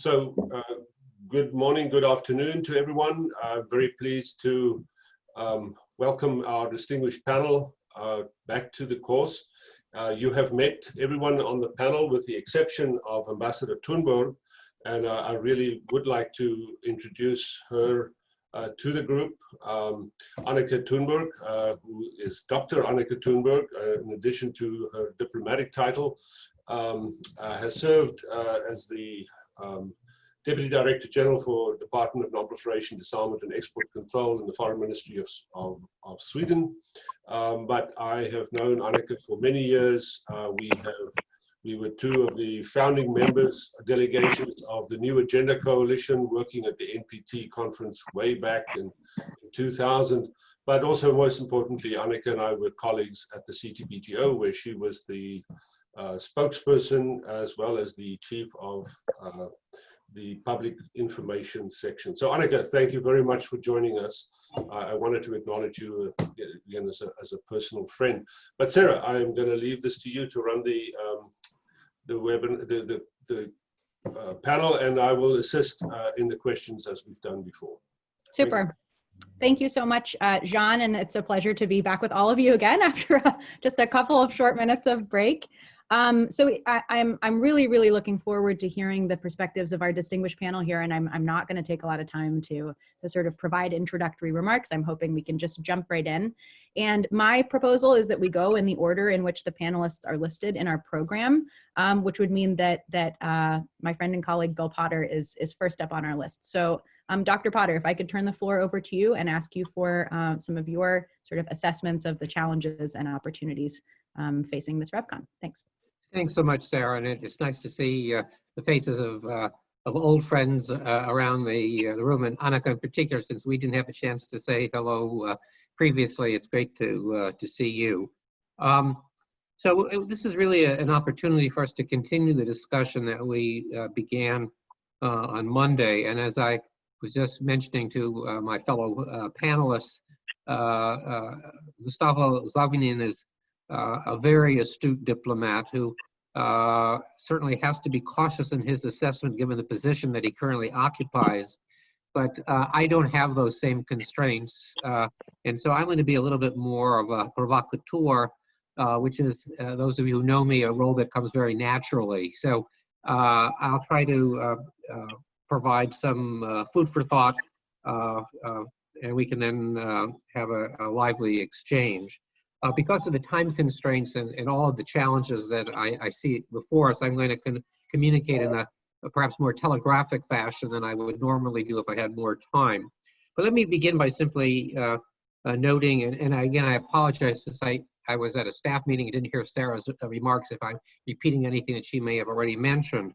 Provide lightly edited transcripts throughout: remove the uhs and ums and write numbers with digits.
Good morning, good afternoon to everyone. I'm very pleased to welcome our distinguished panel back to the course. You have met everyone on the panel with the exception of Ambassador Thunborg, and I really would like to introduce her to the group. Annika Thunborg, who is Dr. Annika Thunborg, in addition to her diplomatic title, has served as the Deputy Director General for Department of Non-proliferation, Disarmament and Export Control in the Foreign Ministry of Sweden. But I have known Annika for many years. We were two of the founding members, delegations of the New Agenda Coalition, working at the NPT conference way back in 2000. But also, most importantly, Annika and I were colleagues at the CTBTO, where she was the spokesperson as well as the chief of the public information section. So Annika, thank you very much for joining us. I wanted to acknowledge you again as a personal friend. But Sarah, I'm going to leave this to you to run the panel, and I will assist in the questions as we've done before. Super. Thank you so much, Jean, and it's a pleasure to be back with all of you again after just a couple of short minutes of break. I'm really looking forward to hearing the perspectives of our distinguished panel here, and I'm not going to take a lot of time to sort of provide introductory remarks. I'm hoping we can just jump right in. And my proposal is that we go in the order in which the panelists are listed in our program, which would mean that my friend and colleague Bill Potter is first up on our list. So Dr. Potter, if I could turn the floor over to you and ask you for some of your sort of assessments of the challenges and opportunities facing this RevCon. Thanks. Thanks so much, Sarah, and it's nice to see the faces of old friends around the room, and Annika in particular, since we didn't have a chance to say hello previously. It's great to see you. So this is really an opportunity for us to continue the discussion that we began on Monday, and as I was just mentioning to my fellow panelists, Gustavo Zlauvinen is a very astute diplomat who certainly has to be cautious in his assessment given the position that he currently occupies. But I don't have those same constraints. And so I'm going to be a little bit more of a provocateur, which is, those of you who know me, a role that comes very naturally. So I'll try to provide some food for thought, and we can then have a lively exchange. Because of the time constraints and all of the challenges that I see before us, I'm going to communicate in a perhaps more telegraphic fashion than I would normally do if I had more time. But let me begin by simply noting, and again, I apologize since I was at a staff meeting and didn't hear Sarah's remarks if I'm repeating anything that she may have already mentioned.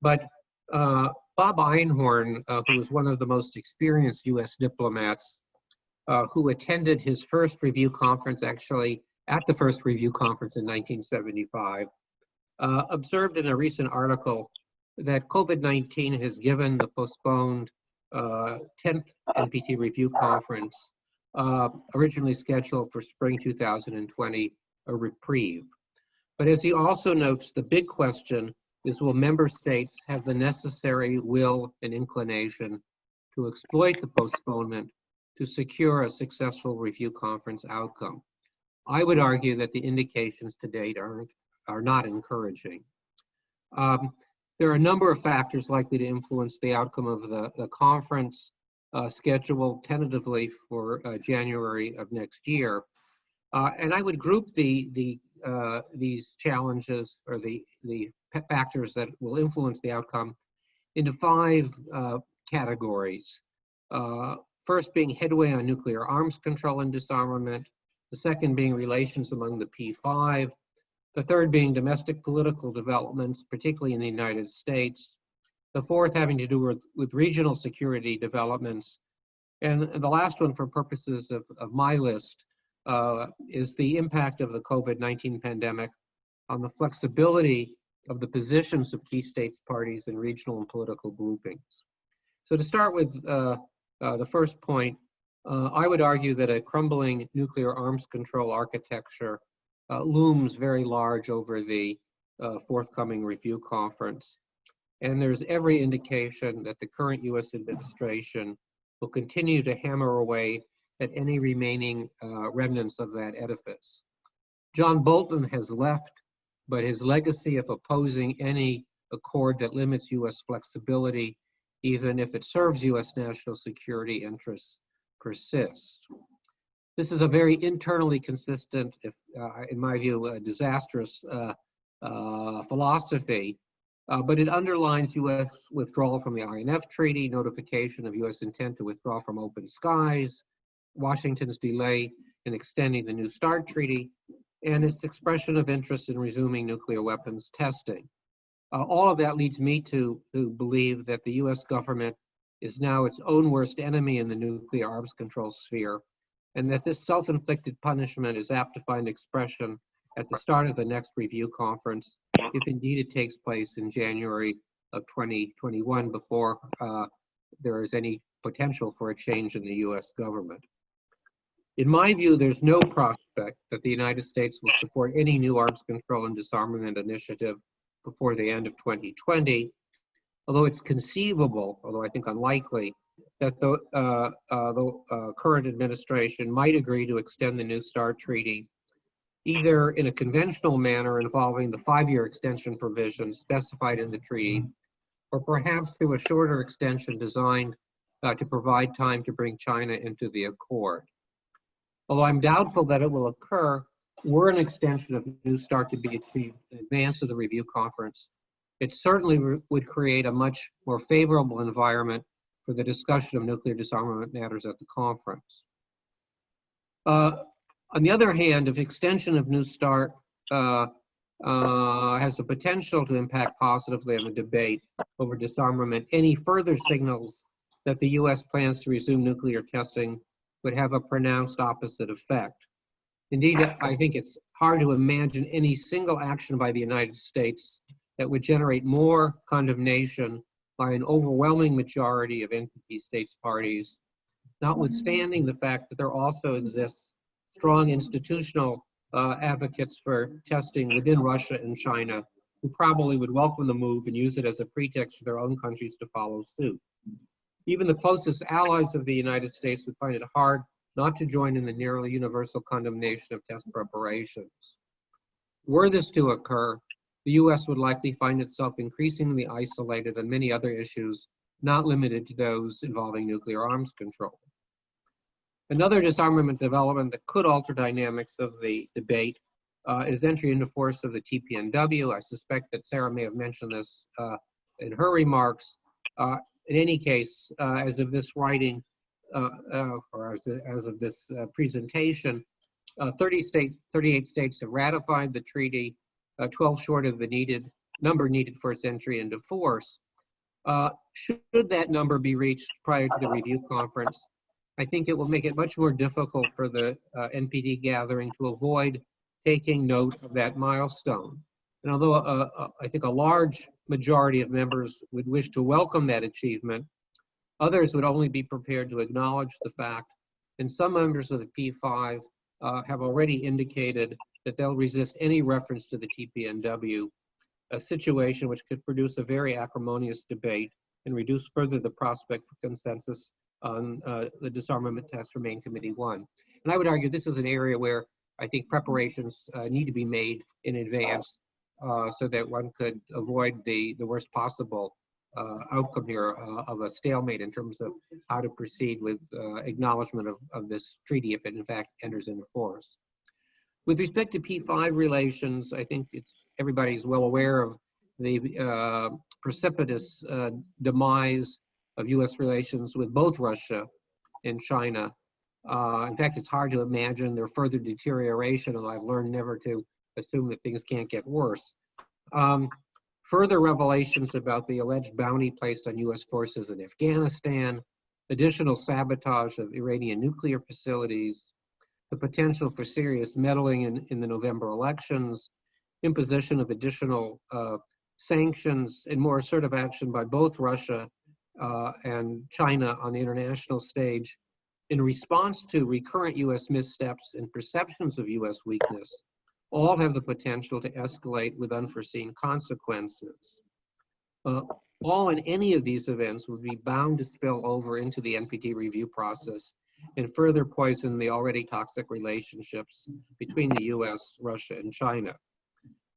But Bob Einhorn, who was one of the most experienced US diplomats, who attended his first review conference, actually at the first review conference in 1975, observed in a recent article that COVID-19 has given the postponed 10th NPT review conference, originally scheduled for spring 2020, a reprieve. But as he also notes, the big question is, will member states have the necessary will and inclination to exploit the postponement to secure a successful review conference outcome? I would argue that the indications to date are not encouraging. There are a number of factors likely to influence the outcome of the conference scheduled tentatively for January of next year. And I would group these challenges, or the factors that will influence the outcome, into 5 categories. First being headway on nuclear arms control and disarmament, the second being relations among the P5, the third being domestic political developments, particularly in the United States, the fourth having to do with regional security developments, and the last one, for purposes of my list, is the impact of the COVID-19 pandemic on the flexibility of the positions of key states, parties, and regional and political groupings. So to start with the first point, I would argue that a crumbling nuclear arms control architecture looms very large over the forthcoming review conference. and there's every indication that the current US administration will continue to hammer away at any remaining remnants of that edifice. John Bolton has left, but his legacy of opposing any accord that limits US flexibility, even if it serves US national security interests, persists. This is a very internally consistent, if in my view, a disastrous philosophy, but it underlines US withdrawal from the INF Treaty, notification of US intent to withdraw from Open Skies, Washington's delay in extending the New START Treaty, and its expression of interest in resuming nuclear weapons testing. All of that leads me to believe that the US government is now its own worst enemy in the nuclear arms control sphere, and that this self-inflicted punishment is apt to find expression at the start of the next review conference, if indeed it takes place in January of 2021, before there is any potential for a change in the US government. In my view, there's no prospect that the United States will support any new arms control and disarmament initiative before the end of 2020, although it's conceivable, although I think unlikely, that the current administration might agree to extend the New START Treaty, either in a conventional manner involving the 5-year extension provisions specified in the treaty, or perhaps through a shorter extension designed to provide time to bring China into the accord. Although I'm doubtful that it will occur, were an extension of New START to be achieved in advance of the review conference, it certainly would create a much more favorable environment for the discussion of nuclear disarmament matters at the conference. On the other hand, if extension of New START has the potential to impact positively on the debate over disarmament, any further signals that the US plans to resume nuclear testing would have a pronounced opposite effect. Indeed, I think it's hard to imagine any single action by the United States that would generate more condemnation by an overwhelming majority of NPT states parties, notwithstanding the fact that there also exists strong institutional advocates for testing within Russia and China, who probably would welcome the move and use it as a pretext for their own countries to follow suit. Even the closest allies of the United States would find it hard not to join in the nearly universal condemnation of test preparations. Were this to occur, the US would likely find itself increasingly isolated on many other issues, not limited to those involving nuclear arms control. Another disarmament development that could alter dynamics of the debate is entry into force of the TPNW. I suspect that Sarah may have mentioned this in her remarks. In any case, as of this writing, or as of this presentation, 38 states have ratified the treaty, 12 short of the number needed for its entry into force. Should that number be reached prior to the review conference, I think it will make it much more difficult for the NPT gathering to avoid taking note of that milestone. And although I think a large majority of members would wish to welcome that achievement, others would only be prepared to acknowledge the fact, and some members of the P5 have already indicated that they'll resist any reference to the TPNW, a situation which could produce a very acrimonious debate and reduce further the prospect for consensus on the Disarmament Task Force Main Committee 1. And I would argue this is an area where I think preparations need to be made in advance so that one could avoid the worst possible outcome here of a stalemate in terms of how to proceed with acknowledgement of this treaty if it in fact enters into force. With respect to P5 relations, I think everybody's well aware of the precipitous demise of US relations with both Russia and China. In fact, it's hard to imagine their further deterioration, and I've learned never to assume that things can't get worse. Further revelations about the alleged bounty placed on US forces in Afghanistan, additional sabotage of Iranian nuclear facilities, the potential for serious meddling in the November elections, imposition of additional sanctions, and more assertive action by both Russia and China on the international stage in response to recurrent US missteps and perceptions of US weakness, all have the potential to escalate with unforeseen consequences. all in any of these events would be bound to spill over into the NPT review process and further poison the already toxic relationships between the US, Russia, and China.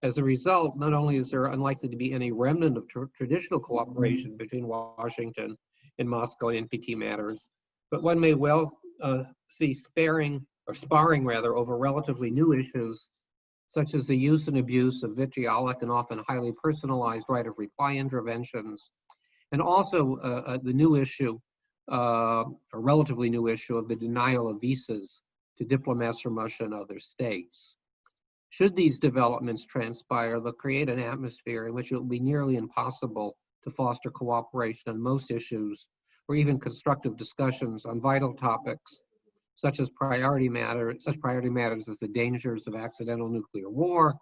As a result, not only is there unlikely to be any remnant of traditional cooperation between Washington and Moscow in NPT matters, but one may well see sparring over relatively new issues, such as the use and abuse of vitriolic and often highly personalized right of reply interventions, and also the new issue, a relatively new issue of the denial of visas to diplomats from Russia and other states. Should these developments transpire, they'll create an atmosphere in which it will be nearly impossible to foster cooperation on most issues, or even constructive discussions on vital topics, such priority matters as the dangers of accidental nuclear war,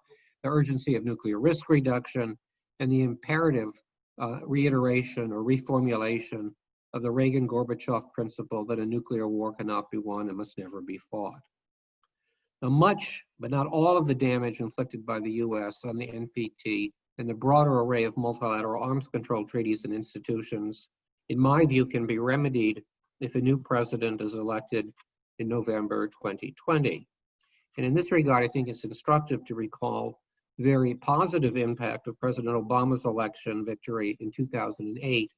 the urgency of nuclear risk reduction, and the imperative reiteration or reformulation of the Reagan-Gorbachev principle that a nuclear war cannot be won and must never be fought. Now, much, but not all of the damage inflicted by the US on the NPT and the broader array of multilateral arms control treaties and institutions, in my view, can be remedied if a new president is elected in November 2020. And in this regard, I think it's instructive to recall the very positive impact of President Obama's election victory in 2008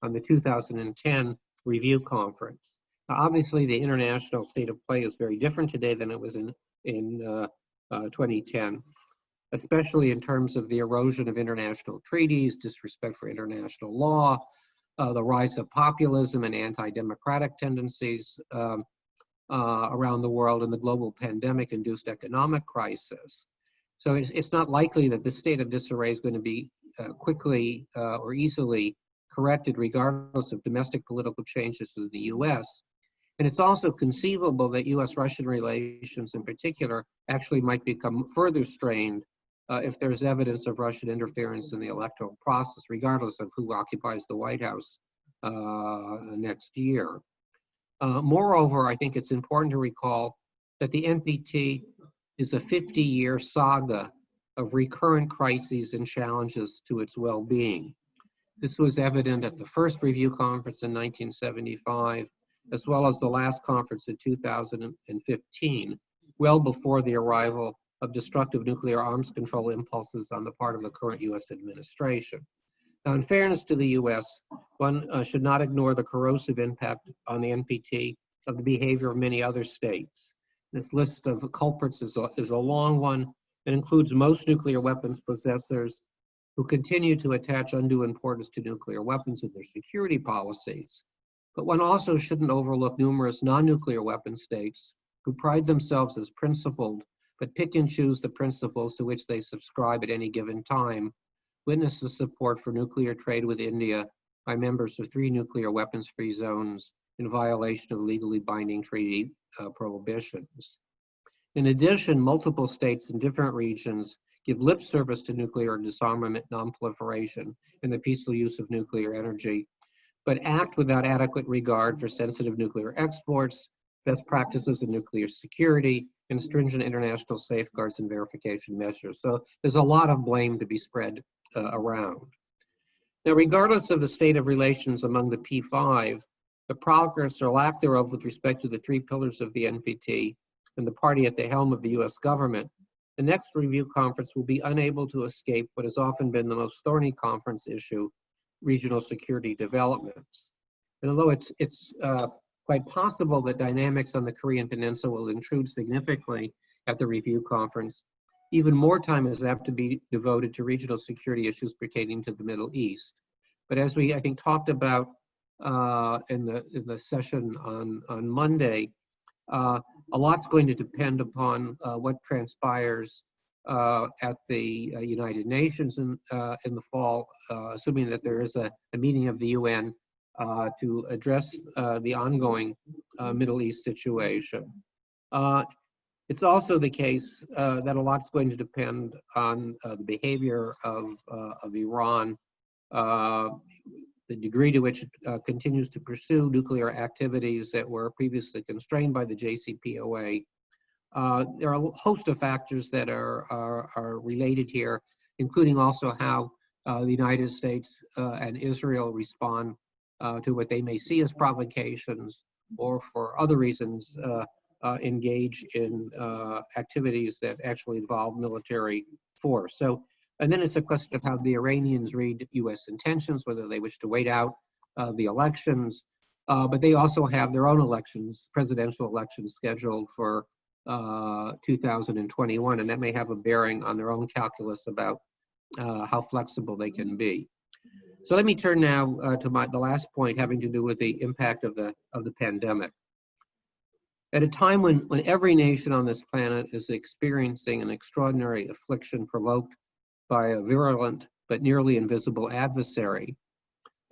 on the 2010 review conference. Now, obviously, the international state of play is very different today than it was in 2010, especially in terms of the erosion of international treaties, disrespect for international law, the rise of populism and anti-democratic tendencies around the world, and the global pandemic-induced economic crisis. So it's not likely that this state of disarray is going to be quickly or easily corrected regardless of domestic political changes in the US. And it's also conceivable that US-Russian relations in particular actually might become further strained if there's evidence of Russian interference in the electoral process, regardless of who occupies the White House next year. Moreover, I think it's important to recall that the NPT is a 50-year saga of recurrent crises and challenges to its well-being. This was evident at the first review conference in 1975, as well as the last conference in 2015, well before the arrival of destructive nuclear arms control impulses on the part of the current US administration. Now, in fairness to the US, one should not ignore the corrosive impact on the NPT of the behavior of many other states. This list of culprits is a long one and includes most nuclear weapons possessors who continue to attach undue importance to nuclear weapons in their security policies. But one also shouldn't overlook numerous non-nuclear weapon states who pride themselves as principled, but pick and choose the principles to which they subscribe at any given time. Witness the support for nuclear trade with India by members of 3 nuclear weapons-free zones in violation of legally binding treaty prohibitions. In addition, multiple states in different regions give lip service to nuclear disarmament, non-proliferation, and the peaceful use of nuclear energy, but act without adequate regard for sensitive nuclear exports, best practices in nuclear security, and stringent international safeguards and verification measures. So there's a lot of blame to be spread around. Now, regardless of the state of relations among the P5, the progress or lack thereof with respect to the 3 pillars of the NPT and the party at the helm of the US government, the next review conference will be unable to escape what has often been the most thorny conference issue, regional security developments. And although it's quite possible that dynamics on the Korean Peninsula will intrude significantly at the review conference, even more time is apt to be devoted to regional security issues pertaining to the Middle East. But as we, I think, talked about in the session on Monday, a lot's going to depend upon what transpires at the United Nations in the fall, assuming that there is a meeting of the UN to address the ongoing Middle East situation. It's also the case that a lot's going to depend on the behavior of Iran, the degree to which it continues to pursue nuclear activities that were previously constrained by the JCPOA. There are a host of factors that are related here, including also how the United States and Israel respond to what they may see as provocations, or for other reasons engage in activities that actually involve military force. So, and then it's a question of how the Iranians read U.S. intentions, whether they wish to wait out the elections, but they also have their own elections, presidential elections scheduled for 2021, and that may have a bearing on their own calculus about how flexible they can be. So let me turn now to the last point, having to do with the impact of the pandemic. At a time when every nation on this planet is experiencing an extraordinary affliction provoked by a virulent but nearly invisible adversary,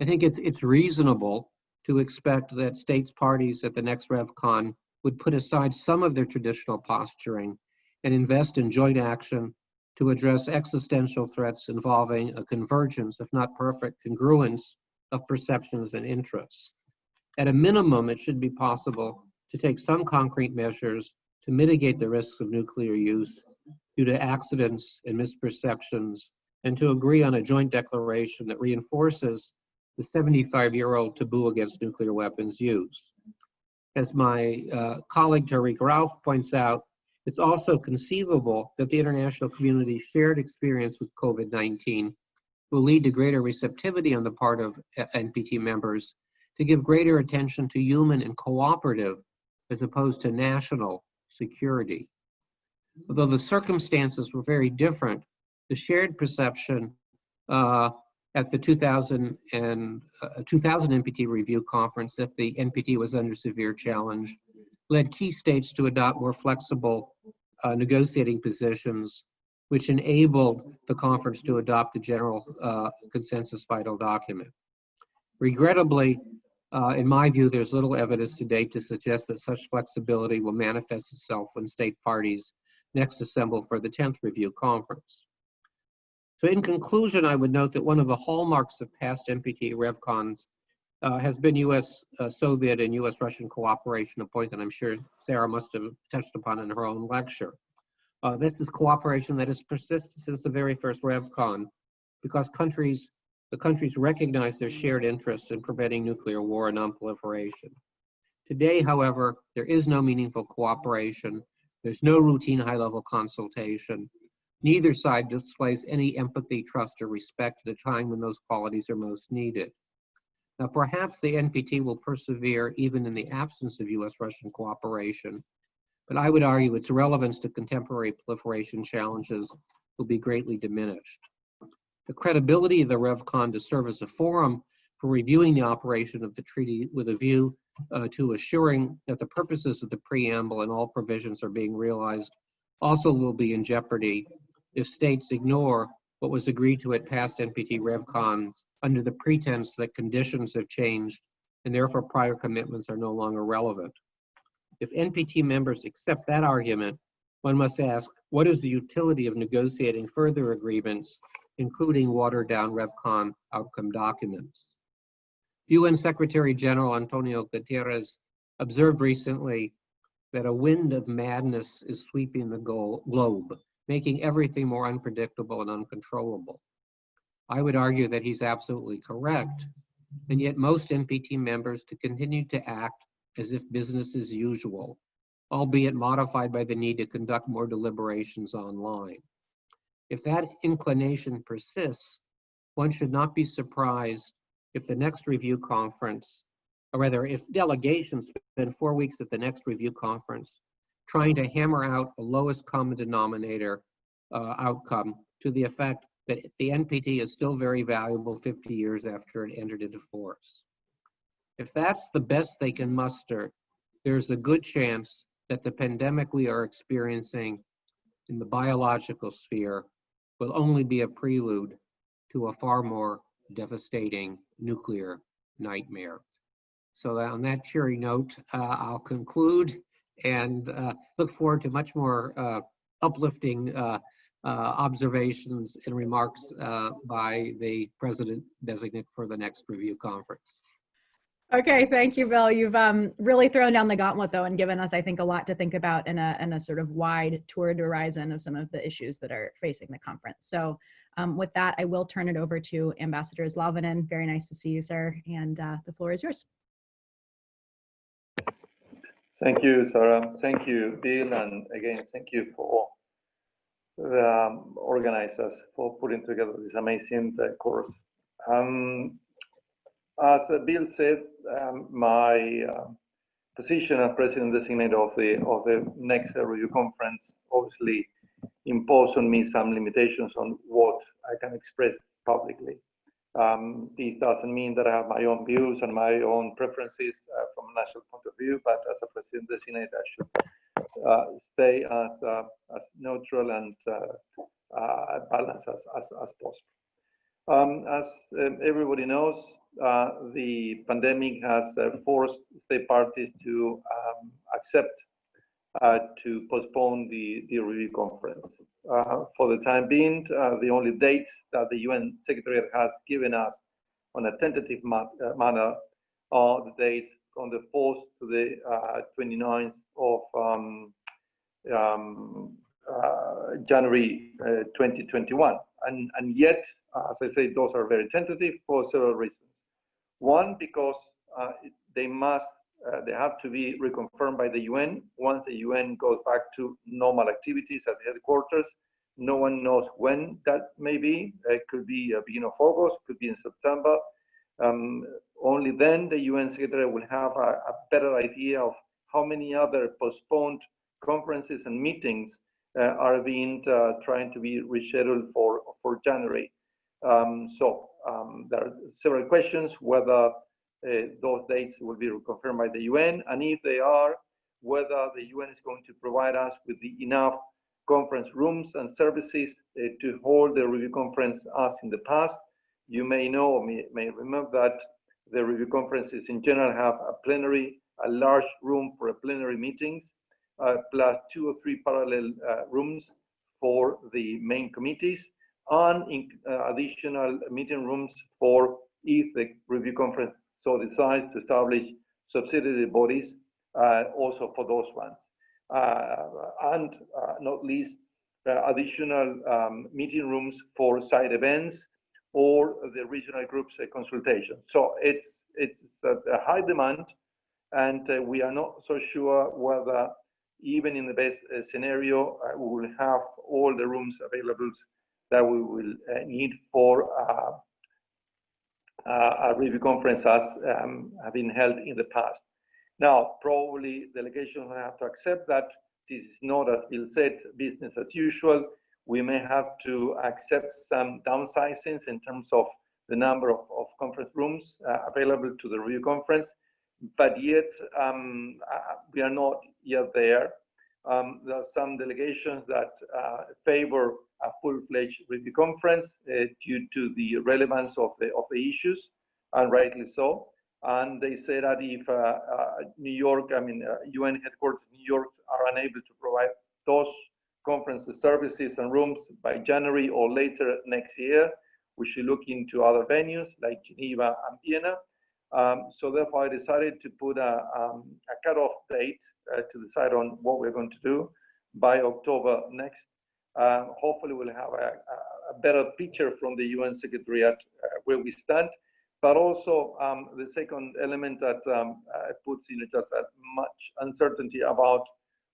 I think it's reasonable to expect that states parties at the next RevCon would put aside some of their traditional posturing and invest in joint action to address existential threats involving a convergence, if not perfect congruence, of perceptions and interests. At a minimum, it should be possible to take some concrete measures to mitigate the risks of nuclear use due to accidents and misperceptions, and to agree on a joint declaration that reinforces the 75-year-old taboo against nuclear weapons use. As my colleague Tariq Rauf points out, it's also conceivable that the international community's shared experience with COVID-19 will lead to greater receptivity on the part of NPT members to give greater attention to human and cooperative as opposed to national security. Although the circumstances were very different, the shared perception at the 2000 NPT review conference that the NPT was under severe challenge led key states to adopt more flexible negotiating positions, which enabled the conference to adopt a general consensus final document. Regrettably, in my view, there's little evidence to date to suggest that such flexibility will manifest itself when state parties next assemble for the 10th review conference. So in conclusion, I would note that one of the hallmarks of past NPT RevCons has been U.S. Soviet and U.S. Russian cooperation, a point that I'm sure Sarah must have touched upon in her own lecture. This is cooperation that has persisted since the very first RevCon, because the countries recognize their shared interests in preventing nuclear war and non-proliferation. Today, however, there is no meaningful cooperation. There's no routine high-level consultation. Neither side displays any empathy, trust, or respect at a time when those qualities are most needed. Now, perhaps the NPT will persevere even in the absence of U.S.-Russian cooperation, but I would argue its relevance to contemporary proliferation challenges will be greatly diminished. The credibility of the RevCon to serve as a forum for reviewing the operation of the treaty with a view to assuring that the purposes of the preamble and all provisions are being realized also will be in jeopardy if states ignore what was agreed to at past NPT RevCons under the pretense that conditions have changed and therefore prior commitments are no longer relevant. If NPT members accept that argument, one must ask, what is the utility of negotiating further agreements, including watered-down RevCon outcome documents? UN Secretary General Antonio Guterres observed recently that a wind of madness is sweeping the globe, making everything more unpredictable and uncontrollable. I would argue that he's absolutely correct, and yet most NPT members to continue to act as if business as usual, albeit modified by the need to conduct more deliberations online. If that inclination persists, one should not be surprised if the next review conference, or rather if delegations spend 4 weeks at the next review conference trying to hammer out a lowest common denominator outcome to the effect that the NPT is still very valuable 50 years after it entered into force. If that's the best they can muster, there's a good chance that the pandemic we are experiencing in the biological sphere will only be a prelude to a far more devastating nuclear nightmare. So on that cheery note, I'll conclude and look forward to much more uplifting observations and remarks by the president-designate for the next review conference. Okay, thank you, Bill. You've really thrown down the gauntlet, though, and given us, I think, a lot to think about in a sort of wide toward horizon of some of the issues that are facing the conference. So With that, I will turn it over to Ambassador Zlauvinen. Very nice to see you, sir, and the floor is yours. Thank you, Sarah. Thank you, Bill, and again, thank you for the organizers for putting together this amazing course. As Bill said, my position as president-designate of the next review conference obviously imposed on me some limitations on what I can express publicly. This doesn't mean that I have my own views and my own preferences from a national point of view, but as a president-designate, I should stay as neutral and balanced as possible. As everybody knows, the pandemic has forced state parties to accept to postpone the review conference. For the time being, the only dates that the UN Secretariat has given us on a tentative manner are the dates on the 4th to the 29th of January 2021. And yet, as I say, those are very tentative for several reasons. One, because they have to be reconfirmed by the UN once the UN goes back to normal activities at the headquarters. No one knows when that may be. It could be beginning of August, could be in September. Only then the UN Secretary will have a better idea of how many other postponed conferences and meetings are being trying to be rescheduled for January. There are several questions whether those dates will be reconfirmed by the UN, and if they are, whether the UN is going to provide us with enough conference rooms and services to hold the review conference as in the past. You may know or may remember that the review conferences in general have a large room for plenary meetings, plus 2 or 3 parallel rooms for the main committees, and additional meeting rooms for if the review conference so decides to establish subsidiary bodies, also for those ones. And not least, additional meeting rooms for side events or the regional groups consultation. So it's a high demand, and we are not so sure whether even in the best scenario, we will have all the rooms available that we will need for a review conference as have been held in the past. Now, probably delegations will have to accept that this is not, as Bill said, business as usual. We may have to accept some downsizings in terms of the number of conference rooms available to the review conference, but yet we are not yet there. There are some delegations that favor a full-fledged review conference due to the relevance of the issues, and rightly so. And they say that if New York, UN headquarters in New York are unable to provide those conference services and rooms by January or later next year, we should look into other venues like Geneva and Vienna. So therefore, I decided to put a cutoff date to decide on what we're going to do by October next. Hopefully, we'll have a better picture from the UN Secretariat where we stand. But also, the second element that puts in just as much uncertainty about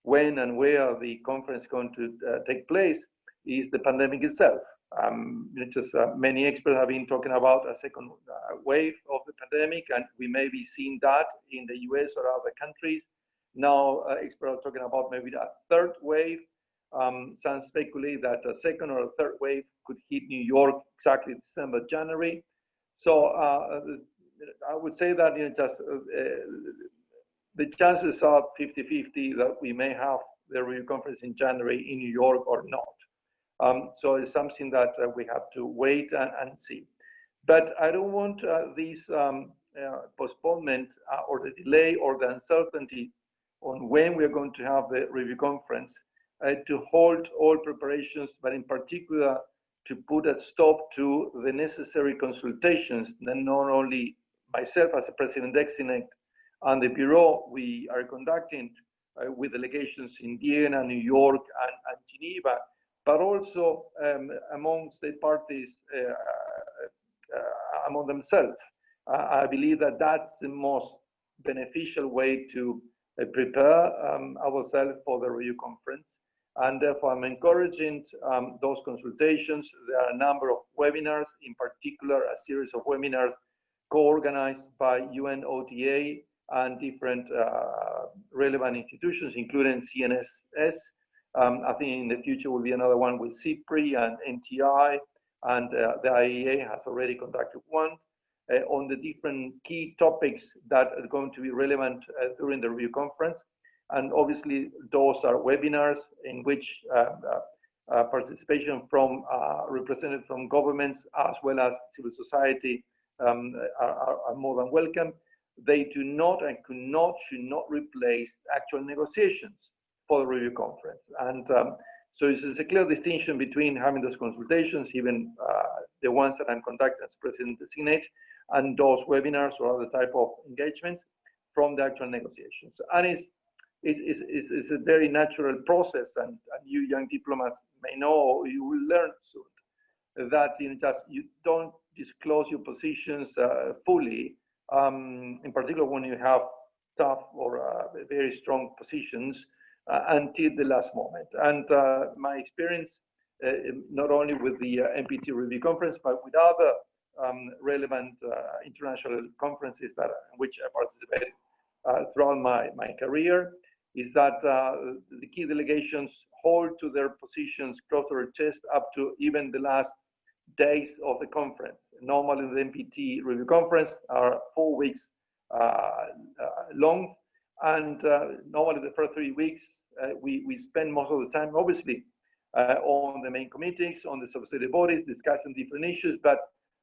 when and where the conference is going to take place is the pandemic itself. Many experts have been talking about a second wave of the pandemic, and we may be seeing that in the US or other countries. Now, experts are talking about maybe a third wave. Some speculate that a second or a third wave could hit New York exactly December, January. So I would say that the chances are 50-50 that we may have the review conference in January in New York or not. So it's something that we have to wait and see. But I don't want this postponement or the delay or the uncertainty on when we're going to have the review conference to halt all preparations, but in particular to put a stop to the necessary consultations that not only myself as a president-designate and the Bureau we are conducting with delegations in Vienna, New York, and Geneva, but also among state parties among themselves. I believe that that's the most beneficial way to prepare ourselves for the review conference. And therefore, I'm encouraging those consultations. There are a number of webinars, in particular, a series of webinars co-organized by UNOTA and different relevant institutions, including CNS. I think in the future will be another one with CIPRI and NTI, and the IAEA has already conducted one on the different key topics that are going to be relevant during the review conference. And obviously, those are webinars in which participation from representatives from governments as well as civil society are more than welcome. They do not and should not replace actual negotiations for the review conference. And so it's a clear distinction between having those consultations, even the ones that I'm conducting as president-designate, and those webinars or other type of engagements from the actual negotiations. And it's a very natural process, and you young diplomats may know, you will learn soon, that you don't disclose your positions fully, in particular when you have tough or very strong positions until the last moment. And my experience, not only with the NPT review conference, but with other relevant international conferences in which I participated throughout my career, is that the key delegations hold to their positions close to their chest up to even the last days of the conference. Normally, the NPT review conference are 4 weeks long, and normally the first 3 weeks we spend most of the time, obviously, on the main committees, on the subsidiary bodies, discussing different issues, but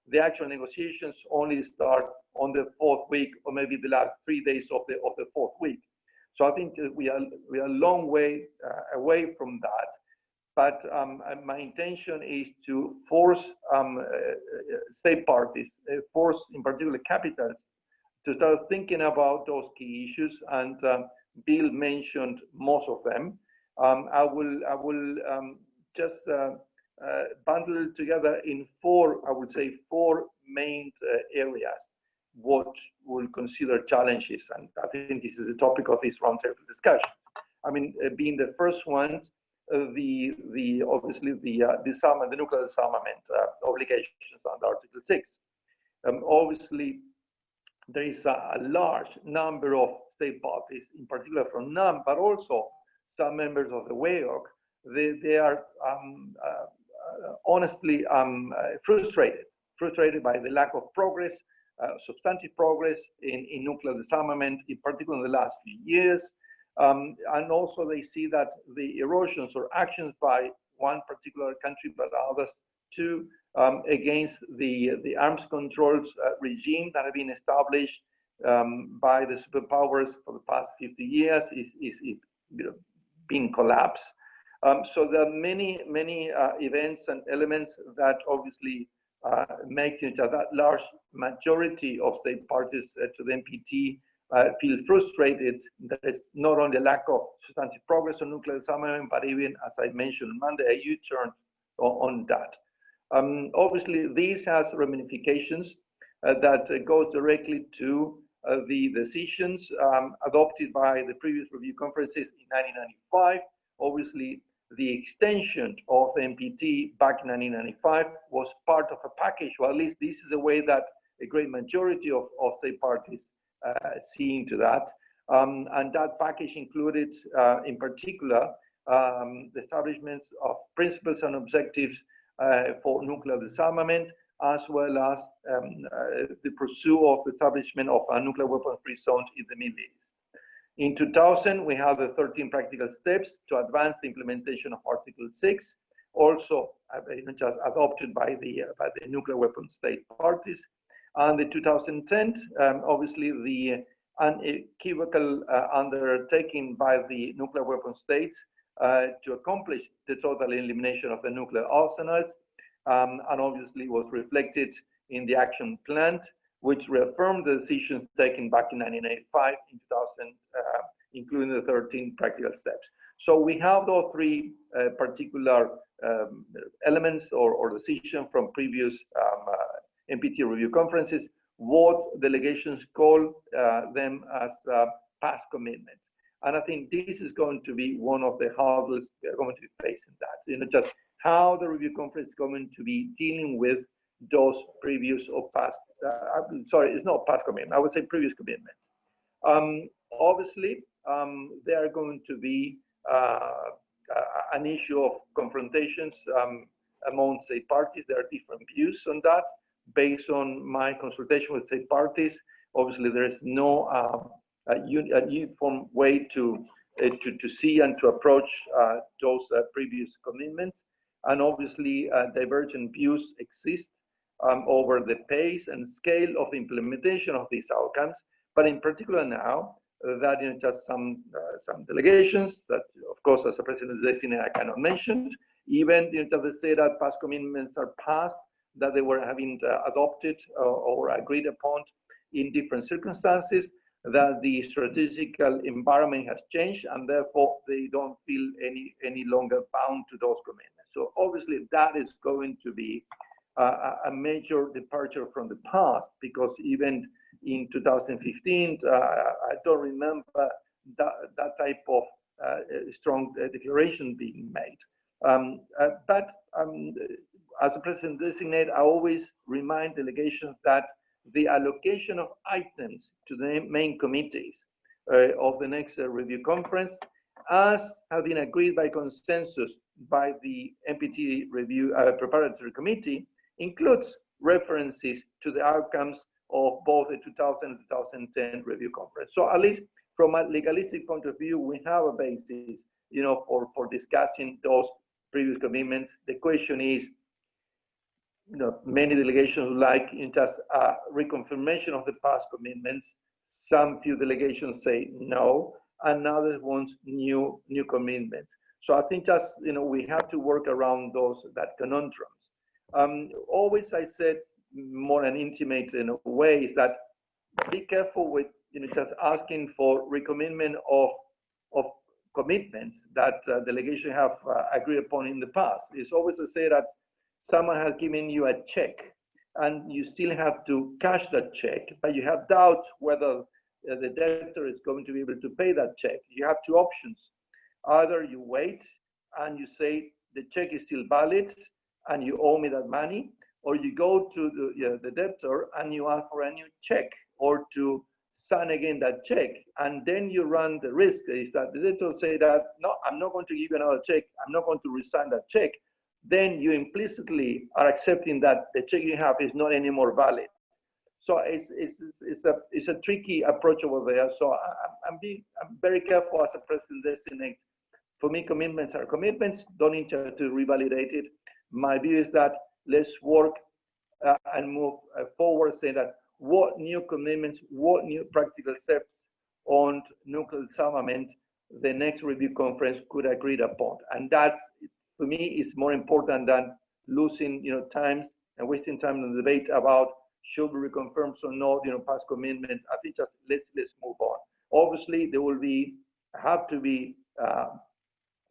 the actual negotiations only start on the 4th week, or maybe the last 3 days of the 4th week. So I think we are a long way away from that. But my intention is to force state parties, force in particular capitals, to start thinking about those key issues, and Bill mentioned most of them. I will just bundle together in four main areas what we'll consider challenges, and I think this is the topic of this roundtable discussion. I mean, being the first ones, obviously the disarmament, the nuclear disarmament obligations under Article 6. Obviously, there is a large number of state parties, in particular from NAM, but also some members of the WEOC. They are honestly frustrated by the lack of progress, substantive progress in nuclear disarmament, in particular in the last few years. And also they see that the erosions or actions by one particular country, but others too, against the arms controls regime that have been established by the superpowers for the past 50 years is being collapsed. So there are many events and elements that obviously make that large majority of state parties to the NPT feel frustrated. That is not only a lack of substantive progress on nuclear disarmament, but even, as I mentioned on Monday, a U-turn on that. Obviously, this has ramifications that goes directly to the decisions adopted by the previous review conferences in 1995. Obviously, the extension of the NPT back in 1995 was part of a package, or at least this is the way that a great majority of state parties seeing to that. And that package included, in particular, the establishment of principles and objectives for nuclear disarmament, as well as the pursuit of the establishment of a nuclear weapon-free zone in the Middle East. In 2000, we have the 13 practical steps to advance the implementation of Article 6, also just adopted by the nuclear weapon state parties. And the 2010, obviously the unequivocal undertaking by the nuclear weapon states to accomplish the total elimination of the nuclear arsenals, and obviously was reflected in the action plan, which reaffirmed the decisions taken back in 1985, including the 13 practical steps. So we have those three particular elements or decisions from previous NPT review conferences, what delegations call them as past commitments. And I think this is going to be one of the hurdles we are going to be facing, that, just how the review conference is going to be dealing with those previous or past, sorry, it's not past commitment, I would say previous commitments. Obviously, there are going to be an issue of confrontations among state parties. There are different views on that. Based on my consultation with state parties, obviously there is no a uniform way to see and to approach those previous commitments. And obviously divergent views exist over the pace and scale of the implementation of these outcomes, but in particular now that just some delegations that, of course, as a president designate, I cannot mention, even they say that past commitments are passed, that they were having adopted or agreed upon in different circumstances, that the strategical environment has changed, and therefore they don't feel any longer bound to those commitments. So obviously that is going to be a major departure from the past, because even in 2015, I don't remember that type of strong declaration being made. But as a president designate, I always remind delegations that the allocation of items to the main committees of the next review conference, as have been agreed by consensus by the NPT review preparatory committee, includes references to the outcomes of both the 2000 and 2010 review conference. So at least from a legalistic point of view, we have a basis, for discussing those previous commitments. The question is, many delegations would like just a reconfirmation of the past commitments. Some few delegations say no, and others want new commitments. So I think just, we have to work around that conundrums. Always I said, more an intimate in a way, is that be careful with just asking for recommitment of commitments that delegation have agreed upon in the past. It's always to say that someone has given you a check and you still have to cash that check, but you have doubts whether the debtor is going to be able to pay that check. You have two options. Either you wait and you say the check is still valid and you owe me that money, or you go to the debtor and you ask for a new check, or to sign again that check, and then you run the risk is that the debtor say that, no, I'm not going to give you another check, I'm not going to resign that check. Then you implicitly are accepting that the check you have is not anymore valid. So it's a tricky approach over there. So I'm very careful as a president designate. For me, commitments are commitments. Don't need to revalidate it. My view is that let's work and move forward, saying that what new commitments, what new practical steps on nuclear disarmament the next review conference could agree upon. And that's, for me, is more important than losing times and wasting time in the debate about should we reconfirm or not past commitment. I think just let's move on. Obviously, there will have to be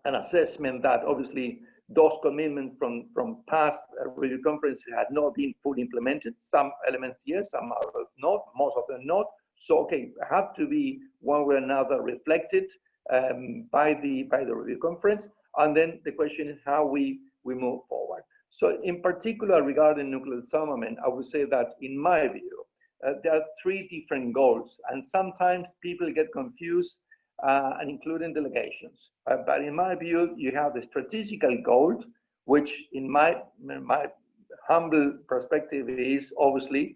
an assessment that obviously those commitments from past review conferences had not been fully implemented. Some elements yes, some others not, most of them not. So okay, have to be one way or another reflected by the review conference. And then the question is how we move forward. So in particular regarding nuclear disarmament, I would say that in my view, there are three different goals, and sometimes people get confused, and including delegations. But in my view, you have the strategical goal, which in my humble perspective is obviously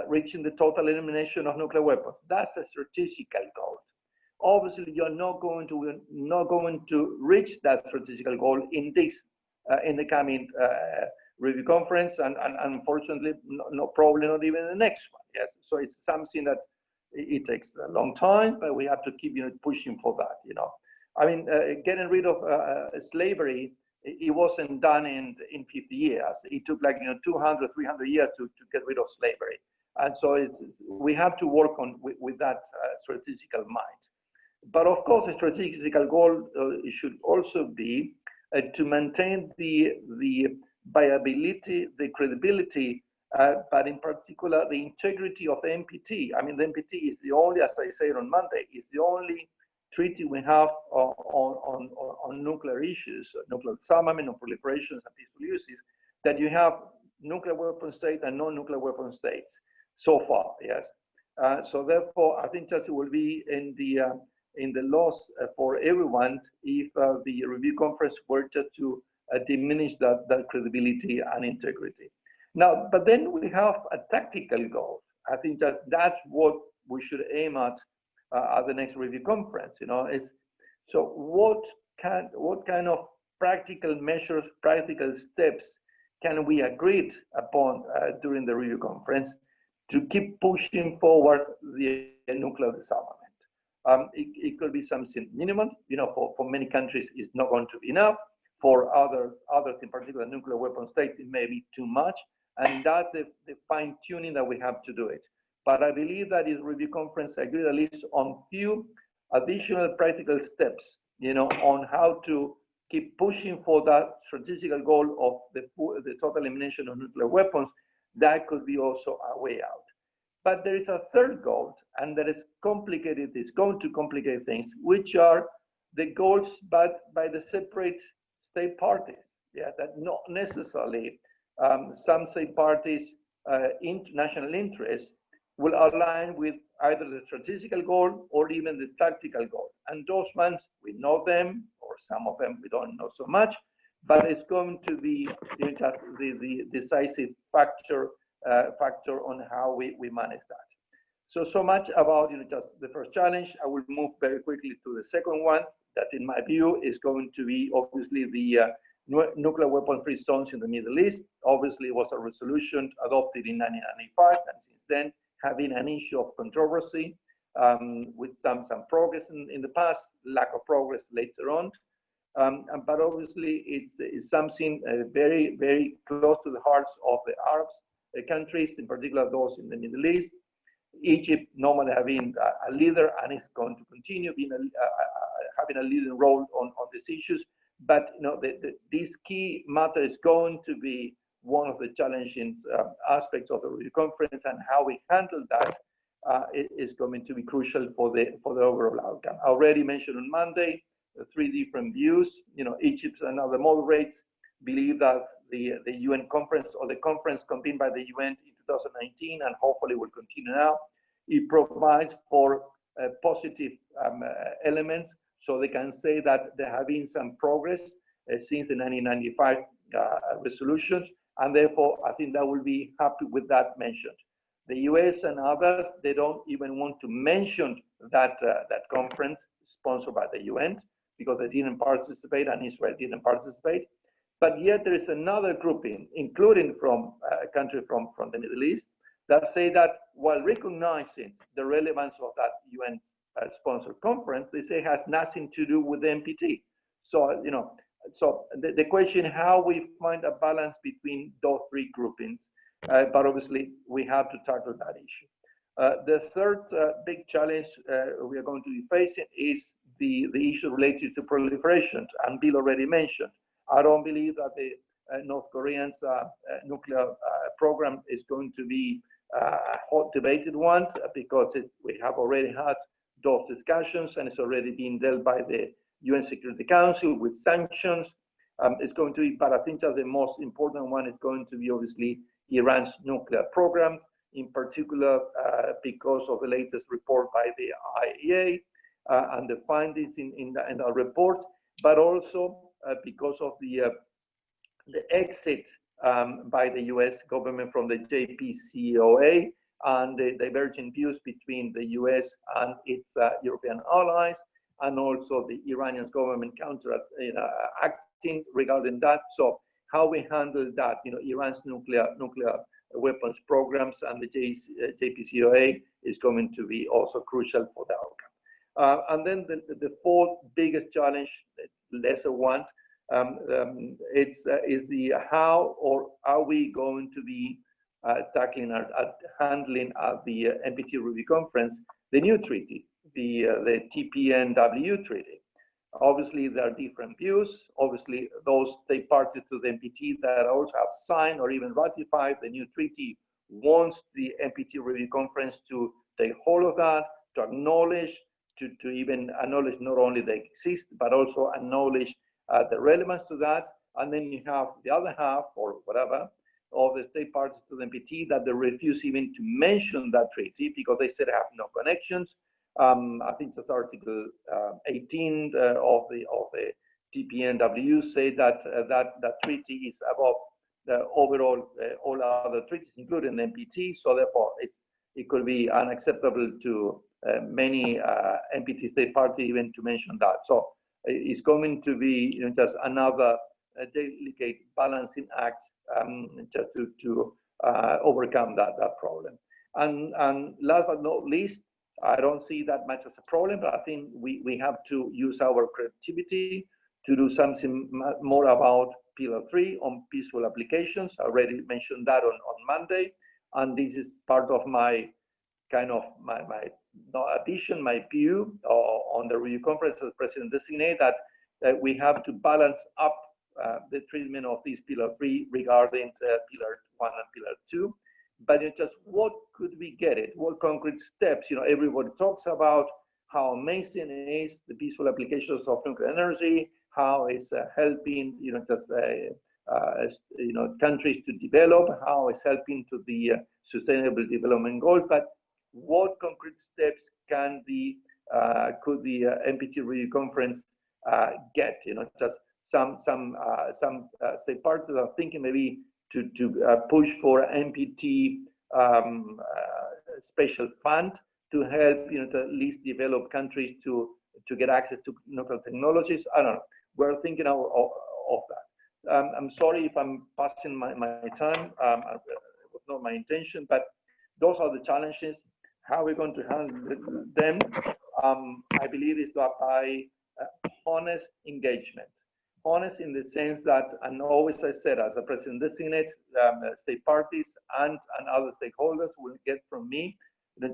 reaching the total elimination of nuclear weapons. That's a strategical goal. Obviously, you're not going to reach that strategical goal in the coming review conference, and unfortunately, probably not even the next one. Yes, so it's something that it takes a long time, but we have to keep pushing for that. I mean, getting rid of slavery, it wasn't done in 50 years. It took like 200, 300 years to get rid of slavery, and so we have to work on with that strategical mind. But of course, the strategic goal should also be to maintain the viability, the credibility, but in particular, the integrity of the NPT. I mean, the NPT is the only, as I said on Monday, is the only treaty we have on nuclear issues, nuclear disarmament, non-proliferation, and peaceful uses, that you have nuclear weapon states and non-nuclear weapon states so far, yes. So therefore, I think that it will be in the loss for everyone if the review conference were to diminish that credibility and integrity. Now, but then we have a tactical goal. I think that's what we should aim at the next review conference. You know, is so what kind of practical measures, practical steps can we agree upon during the review conference to keep pushing forward the nuclear disarmament? It could be something minimal. You know, for many countries, it's not going to be enough. For others, in particular nuclear weapon states, it may be too much. And that's the fine tuning that we have to do it. But I believe that this review conference agreed at least on few additional practical steps, you know, on how to keep pushing for that strategic goal of the total elimination of nuclear weapons. That could be also a way out. But there is a third goal, and that is complicated. It's going to complicate things, which are the goals but by the separate state parties. Yeah, that not necessarily some state parties' national interests will align with either the strategic goal or even the tactical goal. And those ones, we know them, or some of them we don't know so much, but it's going to be the decisive factor on how we manage that. So much about just the first challenge. I will move very quickly to the second one, that in my view is going to be obviously the nuclear weapon-free zones in the Middle East. Obviously, it was a resolution adopted in 1995, and since then having an issue of controversy with some progress in the past, lack of progress later on. But obviously, it's something very, very close to the hearts of the Arab countries, in particular those in the Middle East. Egypt normally having a leader, and is going to continue being having a leading role on these issues. But you know, this key matter is going to be one of the challenging aspects of the review conference, and how we handle that is going to be crucial for the overall outcome. I already mentioned on Monday the three different views. You know, Egypt and other moderates believe that the UN conference, or the conference convened by the UN in 2019, and hopefully will continue now, it provides for positive elements, so they can say that there have been some progress since the 1995 resolutions, and therefore I think that will be happy with that mentioned. The US and others, they don't even want to mention that conference sponsored by the UN, because they didn't participate and Israel didn't participate. But yet there is another grouping, including from a country from the Middle East, that say that while recognizing the relevance of that UN sponsored conference, they say it has nothing to do with the NPT. So, you know, so the question, how we find a balance between those three groupings, but obviously we have to tackle that issue. The third big challenge we are going to be facing is the issue related to proliferation, and Bill already mentioned. I don't believe that the North Koreans' nuclear program is going to be a hot debated one, because we have already had those discussions, and it's already been dealt by the UN Security Council with sanctions. It's going to be, but I think that the most important one is going to be obviously Iran's nuclear program, in particular because of the latest report by the IAEA and the findings in the report, but also because of the exit by the US government from the JCPOA, and the divergent views between the US and its European allies, and also the Iranian government acting regarding that. So how we handle that, you know, Iran's nuclear weapons programs and the JCPOA is going to be also crucial for the outcome. And then the fourth biggest challenge, lesser one, is the how, or are we going to be tackling handling at the NPT review conference the new treaty, the TPNW treaty. Obviously, there are different views. Obviously, those state parties to the NPT that also have signed or even ratified the new treaty wants the NPT review conference to take hold of that, to acknowledge, to even acknowledge not only they exist, but also acknowledge the relevance to that. And then you have the other half, or whatever, of the state parties to the NPT that they refuse even to mention that treaty because they said have no connections. I think it's Article 18 of the TPNW say that that treaty is above the overall all other treaties, including the NPT. So therefore, it could be unacceptable to many NPT state party even to mention that. So it's going to be just another delicate balancing act just to overcome that problem. And last but not least, I don't see that much as a problem, but I think we have to use our creativity to do something more about Pillar 3 on peaceful applications. I already mentioned that on Monday, and this is part of my kind of my vision, my view on the review conference as President designate that we have to balance up the treatment of these Pillar 3 regarding Pillar 1 and Pillar 2. But it's just what could we get it? What concrete steps? Everybody talks about how amazing it is the peaceful applications of nuclear energy, how it's helping countries to develop, how it's helping to the sustainable development goals. But what concrete steps could the NPT review conference get? Just some state parties are thinking maybe to push for NPT special fund to help the least developed countries to get access to nuclear technologies. I don't know. We're thinking of that. I'm sorry if I'm passing my time. It was not my intention, but those are the challenges. How we're going to handle them, I believe, is by honest engagement. Honest in the sense that, and always I said, as a President designate, state parties and other stakeholders will get from me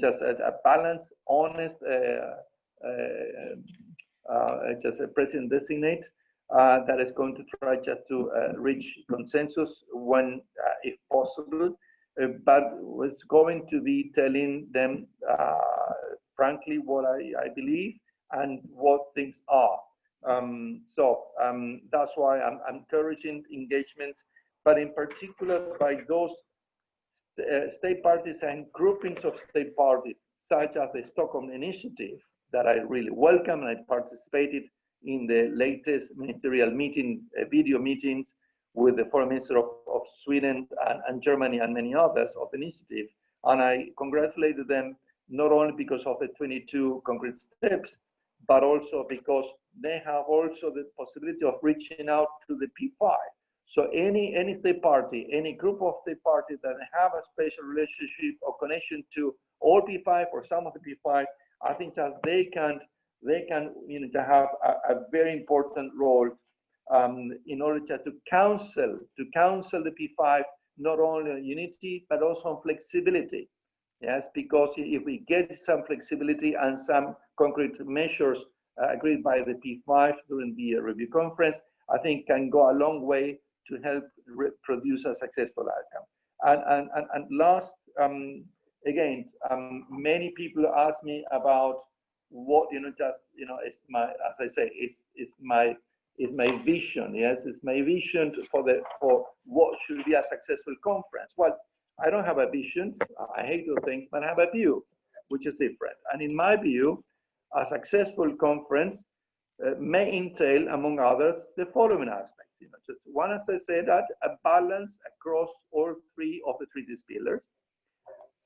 just a balanced, honest, just a President designate that is going to try just to reach consensus when, if possible, but it's going to be telling them frankly what I believe and what things are. That's why I'm encouraging engagement, but in particular by those state parties and groupings of state parties, such as the Stockholm Initiative, that I really welcome, and I participated in the latest ministerial meeting, video meetings with the Foreign Minister of Sweden and Germany and many others of the initiative. And I congratulated them not only because of the 22 concrete steps, but also because they have also the possibility of reaching out to the P5. So any state party, any group of state parties that have a special relationship or connection to all P5 or some of the P5, I think that they can to have a very important role in order to counsel the P5 not only on unity but also on flexibility. Yes, because if we get some flexibility and some concrete measures agreed by the P5 during the review conference, I think can go a long way to help produce a successful outcome. And last, again, many people ask me about what it's my, as I say, it's my vision. Yes, it's my vision for what should be a successful conference. Well, I don't have a vision. I hate those things, but I have a view, which is different. And in my view, a successful conference may entail, among others, the following aspects. Just one, as I said, that a balance across all three of the treaty's pillars.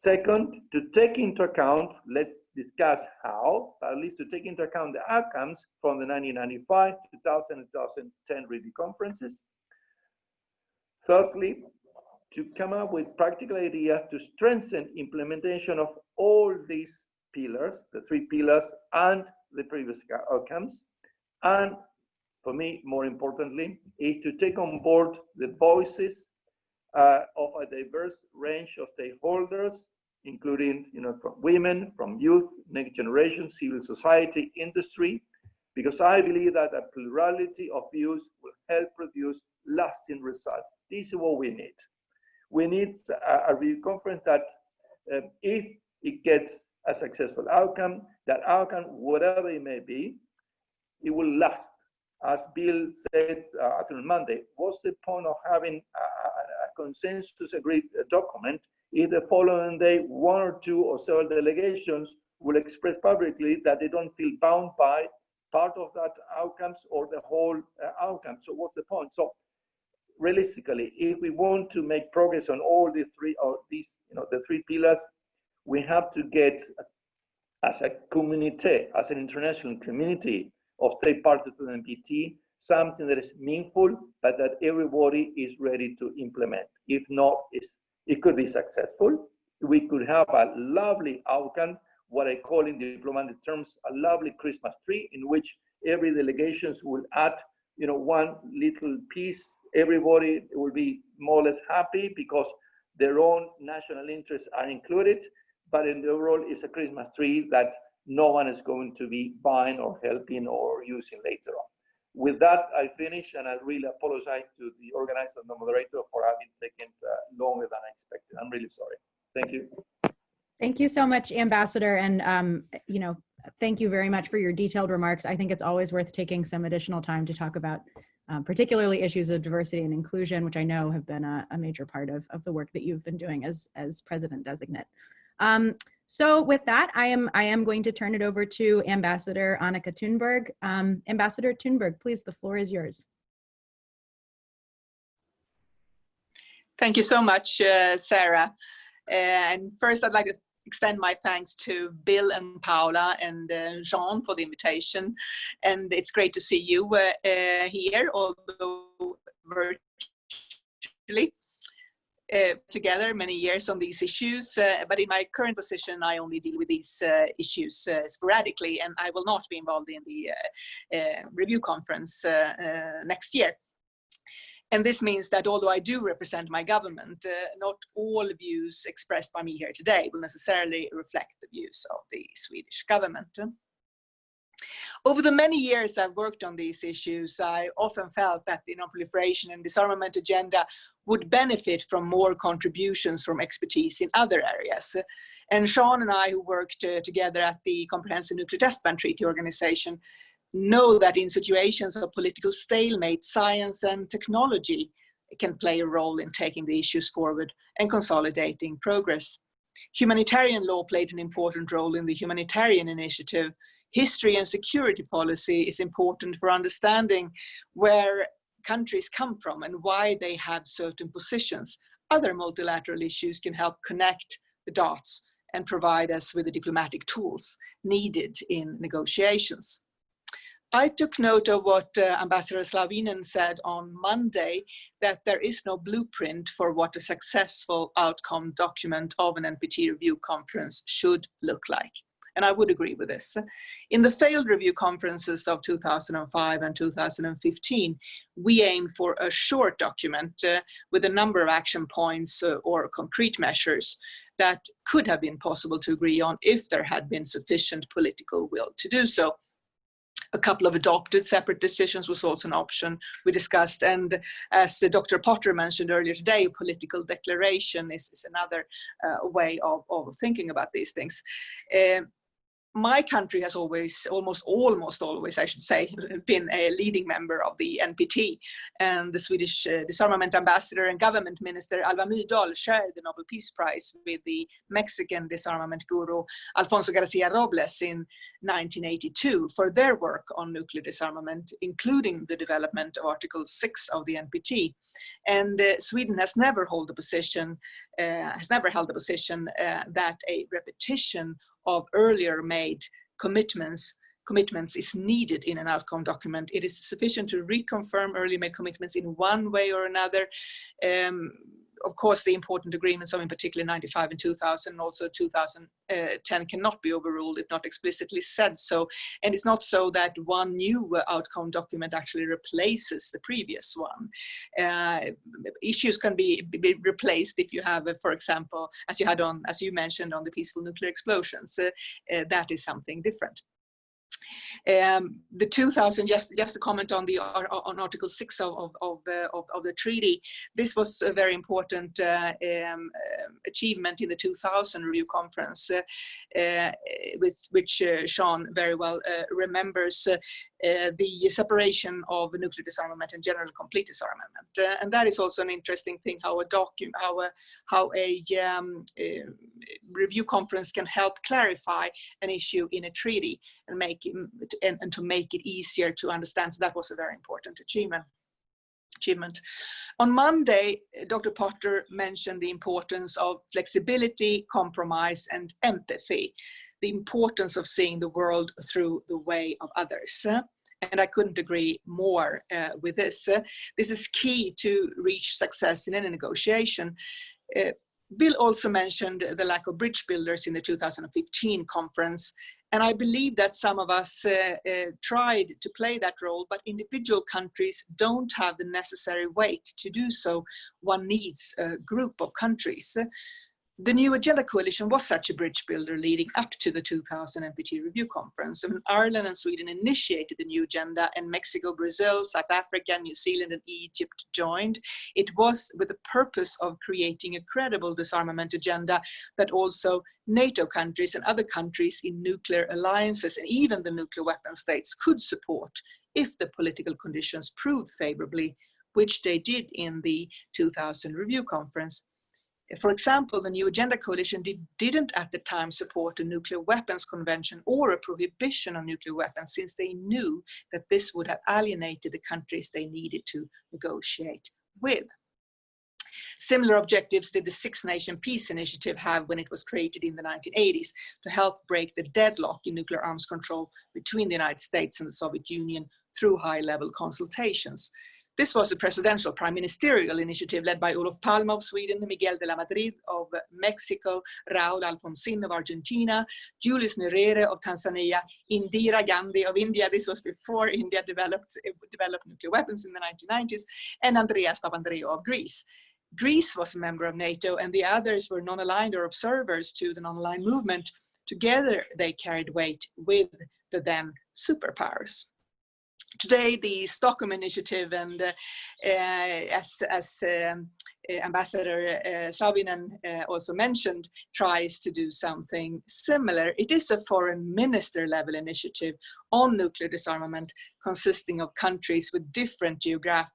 Second, to take into account, let's discuss how, but at least to take into account the outcomes from the 1995, 2000, and 2010 review conferences. Thirdly, to come up with practical ideas to strengthen implementation of all these pillars, the three pillars and the previous outcomes. And for me, more importantly, is to take on board the voices of a diverse range of stakeholders including from women, from youth, next generation, civil society, industry, because I believe that a plurality of views will help produce lasting results. This is what we need. We need a review conference that if it gets a successful outcome, that outcome, whatever it may be, it will last. As Bill said on Monday, what's the point of having a consensus agreed document if the following day one or two or several delegations will express publicly that they don't feel bound by part of that outcomes or the whole outcome? So what's the point? So realistically, if we want to make progress on all the three, or these, the three pillars, we have to get as a community, as an international community of state parties to the NPT, something that is meaningful, but that everybody is ready to implement. If not, it could be successful. We could have a lovely outcome, what I call in diplomatic terms, a lovely Christmas tree, in which every delegation will add, one little piece. Everybody will be more or less happy because their own national interests are included, but in the overall, it's a Christmas tree that no one is going to be buying or helping or using later on. With that, I finish, and I really apologize to the organizer and the moderator for having taken longer than I expected. I'm really sorry. Thank you. Thank you so much, Ambassador. And, thank you very much for your detailed remarks. I think it's always worth taking some additional time to talk about particularly issues of diversity and inclusion, which I know have been a major part of the work that you've been doing as President Designate. So with that, I am going to turn it over to Ambassador Annika Thunborg. Ambassador Thunborg, please, the floor is yours. Thank you so much, Sarah. And first, I'd like to extend my thanks to Bill and Paola and Jean for the invitation. And it's great to see you here, although virtually. Together many years on these issues, but in my current position, I only deal with these issues sporadically, and I will not be involved in the review conference next year. And this means that although I do represent my government, not all views expressed by me here today will necessarily reflect the views of the Swedish government. Over the many years I've worked on these issues, I often felt that the non-proliferation and disarmament agenda would benefit from more contributions from expertise in other areas. And Sean and I, who worked together at the Comprehensive Nuclear Test Ban Treaty Organization, know that in situations of political stalemate, science and technology can play a role in taking the issues forward and consolidating progress. Humanitarian law played an important role in the humanitarian initiative. History and security policy is important for understanding where countries come from and why they have certain positions. Other multilateral issues can help connect the dots and provide us with the diplomatic tools needed in negotiations. I took note of what Ambassador Zlauvinen said on Monday, that there is no blueprint for what a successful outcome document of an NPT review conference should look like. And I would agree with this. In the failed review conferences of 2005 and 2015, we aimed for a short document with a number of action points or concrete measures that could have been possible to agree on if there had been sufficient political will to do so. A couple of adopted separate decisions was also an option we discussed. And as Dr. Potter mentioned earlier today, a political declaration is another way of thinking about these things. My country has always, almost always, I should say, been a leading member of the NPT. And the Swedish disarmament ambassador and government minister Alva Myrdal shared the Nobel Peace Prize with the Mexican disarmament guru Alfonso Garcia Robles in 1982 for their work on nuclear disarmament, including the development of Article 6 of the NPT. And Sweden has never held the position that a repetition of earlier made commitments is needed in an outcome document. It is sufficient to reconfirm earlier made commitments in one way or another, of course, the important agreements of in particular 95 and 2000, and also 2010 cannot be overruled if not explicitly said so. And it's not so that one new outcome document actually replaces the previous one. Issues can be replaced if you have, for example, as you mentioned, on the peaceful nuclear explosions. That is something different. The 2000, just to comment on Article 6 of the treaty, this was a very important achievement in the 2000 review conference, which Sean very well remembers, the separation of nuclear disarmament and general complete disarmament, and that is also an interesting thing, how a review conference can help clarify an issue in a treaty and to make it easier to understand. So that was a very important achievement. On Monday, Dr. Potter mentioned the importance of flexibility, compromise, and empathy, the importance of seeing the world through the way of others. And I couldn't agree more with this. This is key to reach success in any negotiation. Bill also mentioned the lack of bridge builders in the 2015 conference. And I believe that some of us tried to play that role, but individual countries don't have the necessary weight to do so. One needs a group of countries. The New Agenda Coalition was such a bridge builder leading up to the 2000 NPT review conference. And Ireland and Sweden initiated the new agenda, and Mexico, Brazil, South Africa, New Zealand, and Egypt joined. It was with the purpose of creating a credible disarmament agenda that also NATO countries and other countries in nuclear alliances and even the nuclear weapon states could support if the political conditions proved favorably, which they did in the 2000 review conference. For example, the New Agenda Coalition didn't at the time support a nuclear weapons convention or a prohibition on nuclear weapons, since they knew that this would have alienated the countries they needed to negotiate with. Similar objectives did the Six Nation Peace Initiative have when it was created in the 1980s to help break the deadlock in nuclear arms control between the United States and the Soviet Union through high-level consultations. This was a presidential prime ministerial initiative led by Olof Palme of Sweden, Miguel de la Madrid of Mexico, Raúl Alfonsín of Argentina, Julius Nyerere of Tanzania, Indira Gandhi of India. This was before India developed nuclear weapons in the 1990s, and Andreas Papandreou of Greece. Greece was a member of NATO, and the others were non-aligned or observers to the non-aligned movement. Together, they carried weight with the then superpowers. Today, the Stockholm Initiative, and as Ambassador Zlauvinen also mentioned, tries to do something similar. It is a foreign minister level initiative on nuclear disarmament, consisting of countries with different geographic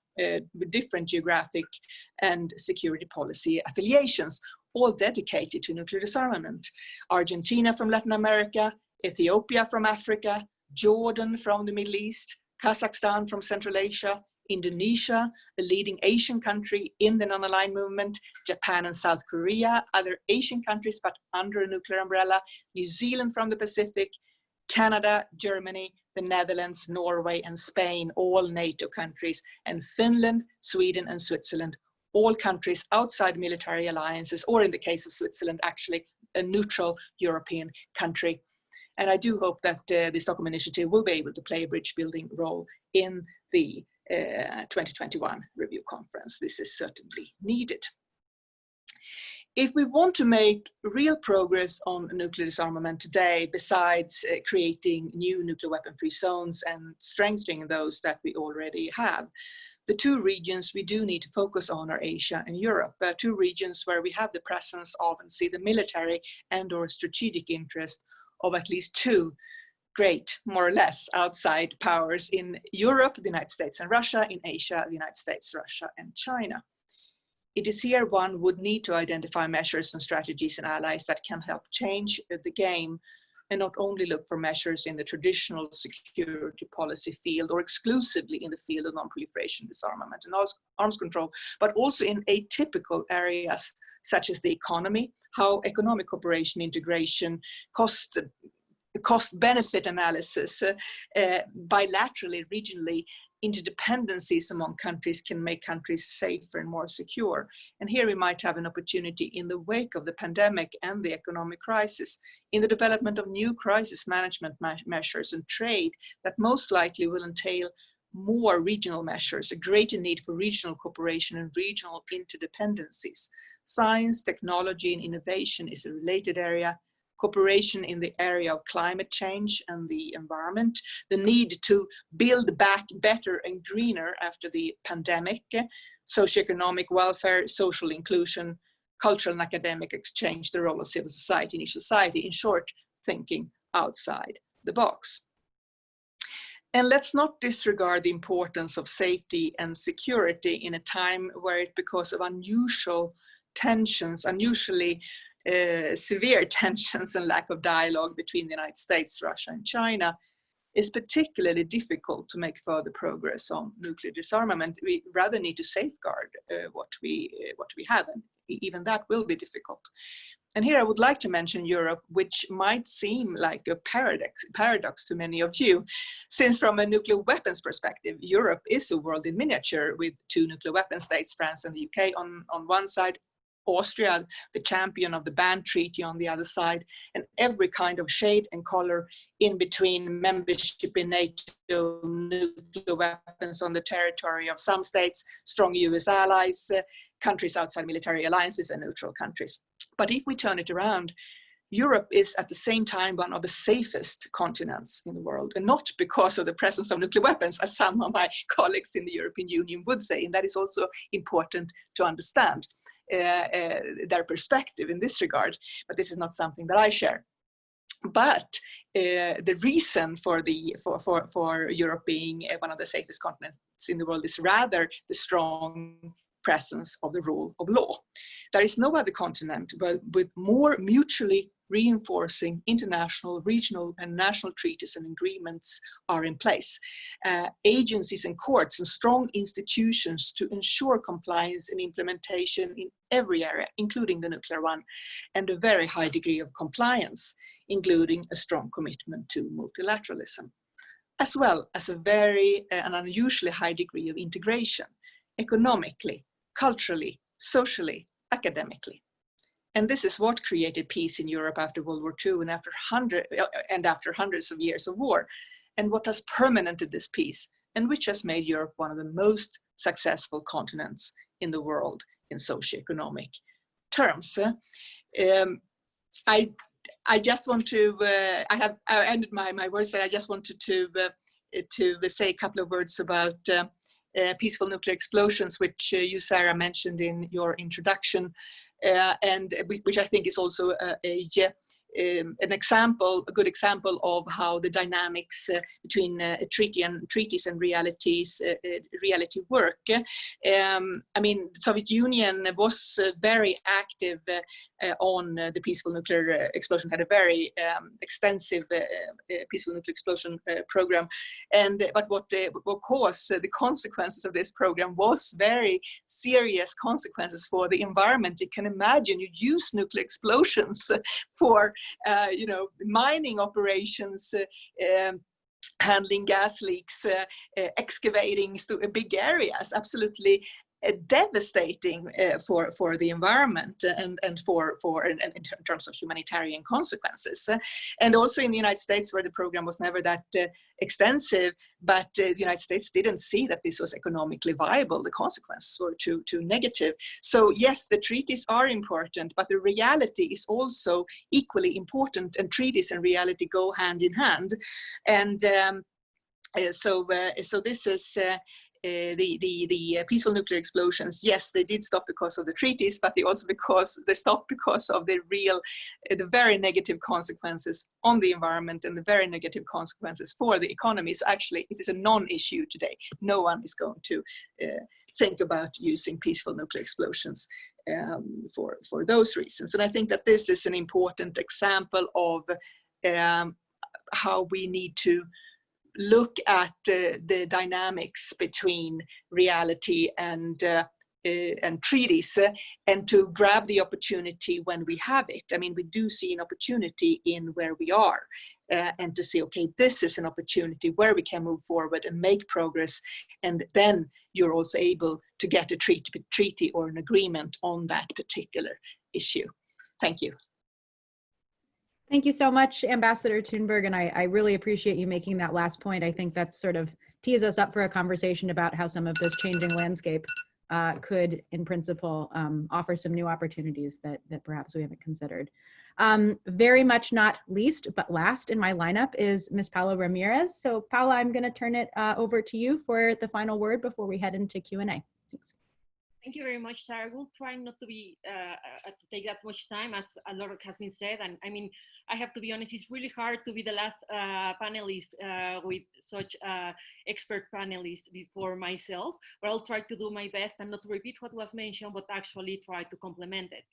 and security policy affiliations, all dedicated to nuclear disarmament. Argentina from Latin America, Ethiopia from Africa, Jordan from the Middle East, Kazakhstan from Central Asia, Indonesia, a leading Asian country in the non-aligned movement, Japan and South Korea, other Asian countries but under a nuclear umbrella, New Zealand from the Pacific, Canada, Germany, the Netherlands, Norway, and Spain, all NATO countries, and Finland, Sweden, and Switzerland, all countries outside military alliances, or in the case of Switzerland, actually a neutral European country. And I do hope that the Stockholm Initiative will be able to play a bridge building role in the 2021 review conference. This is certainly needed. If we want to make real progress on nuclear disarmament today, besides creating new nuclear weapon-free zones and strengthening those that we already have, the two regions we do need to focus on are Asia and Europe, two regions where we have the presence of and see the military and/or strategic interest of at least two great, more or less, outside powers in Europe, the United States and Russia, in Asia, the United States, Russia, and China. It is here one would need to identify measures and strategies and allies that can help change the game, and not only look for measures in the traditional security policy field or exclusively in the field of non-proliferation, disarmament, and arms control, but also in atypical areas such as the economy, how economic cooperation, integration, cost-benefit analysis, bilaterally, regionally, interdependencies among countries can make countries safer and more secure. And here we might have an opportunity in the wake of the pandemic and the economic crisis, in the development of new crisis management measures and trade that most likely will entail more regional measures, a greater need for regional cooperation and regional interdependencies. Science, technology, and innovation is a related area. Cooperation in the area of climate change and the environment, the need to build back better and greener after the pandemic, socioeconomic welfare, social inclusion, cultural and academic exchange, the role of civil society in each society. In short, thinking outside the box. And let's not disregard the importance of safety and security in a time where it, because of unusual tensions, unusually severe tensions and lack of dialogue between the United States, Russia, and China, is particularly difficult to make further progress on nuclear disarmament. We rather need to safeguard what we have, and even that will be difficult. And here I would like to mention Europe, which might seem like a paradox to many of you, since from a nuclear weapons perspective, Europe is a world in miniature with two nuclear weapon states, France and the UK on one side, Austria, the champion of the ban treaty on the other side, and every kind of shade and color in between: membership in NATO, nuclear weapons on the territory of some states, strong US allies, countries outside military alliances, and neutral countries. But if we turn it around, Europe is at the same time one of the safest continents in the world, and not because of the presence of nuclear weapons, as some of my colleagues in the European Union would say, and that is also important to understand. Their perspective in this regard, but this is not something that I share. But the reason for Europe being one of the safest continents in the world is rather the strong presence of the rule of law. There is no other continent with more mutually reinforcing international, regional, and national treaties and agreements are in place. Agencies and courts and strong institutions to ensure compliance and implementation in every area, including the nuclear one, and a very high degree of compliance, including a strong commitment to multilateralism, as well as an unusually high degree of integration, economically, culturally, socially, academically. And this is what created peace in Europe after World War II and after hundreds of years of war, and what has permanented this peace, and which has made Europe one of the most successful continents in the world in socioeconomic terms. I just want to, I ended my words, and I just wanted to say a couple of words about peaceful nuclear explosions, which you, Sarah, mentioned in your introduction, and which I think is also a good example of how the dynamics between treaties and reality work. I mean, the Soviet Union was very active on the peaceful nuclear explosion, had a very extensive peaceful nuclear explosion program. But what caused the consequences of this program was very serious consequences for the environment. You can imagine, you use nuclear explosions for mining operations, handling gas leaks, excavating big areas, absolutely devastating for the environment and in terms of humanitarian consequences. And also in the United States, where the program was never that extensive, but the United States didn't see that this was economically viable. The consequences were too negative. So yes, the treaties are important, but the reality is also equally important, and treaties and reality go hand in hand. And so this is the peaceful nuclear explosions. Yes, they did stop because of the treaties, but they stopped because of the very negative consequences on the environment and the very negative consequences for the economy. So actually, it is a non-issue today. No one is going to think about using peaceful nuclear explosions for those reasons. And I think that this is an important example of how we need to look at the dynamics between reality and treaties, and to grab the opportunity when we have it. I mean, we do see an opportunity in where we are, and to see, okay, this is an opportunity where we can move forward and make progress. And then you're also able to get a treaty or an agreement on that particular issue. Thank you. Thank you so much, Ambassador Thunborg, and I really appreciate you making that last point. I think that sort of tees us up for a conversation about how some of this changing landscape could, in principle, offer some new opportunities that perhaps we haven't considered. Very much not least, but last in my lineup is Ms. Paola Ramírez. So Paola, I'm going to turn it over to you for the final word before we head into Q&A. Thanks. Thank you very much, Sarah. We'll try not to be to take that much time, as a lot has been said. And I mean, I have to be honest, it's really hard to be the last panelist with such expert panelists before myself, but I'll try to do my best and not to repeat what was mentioned, but actually try to complement it.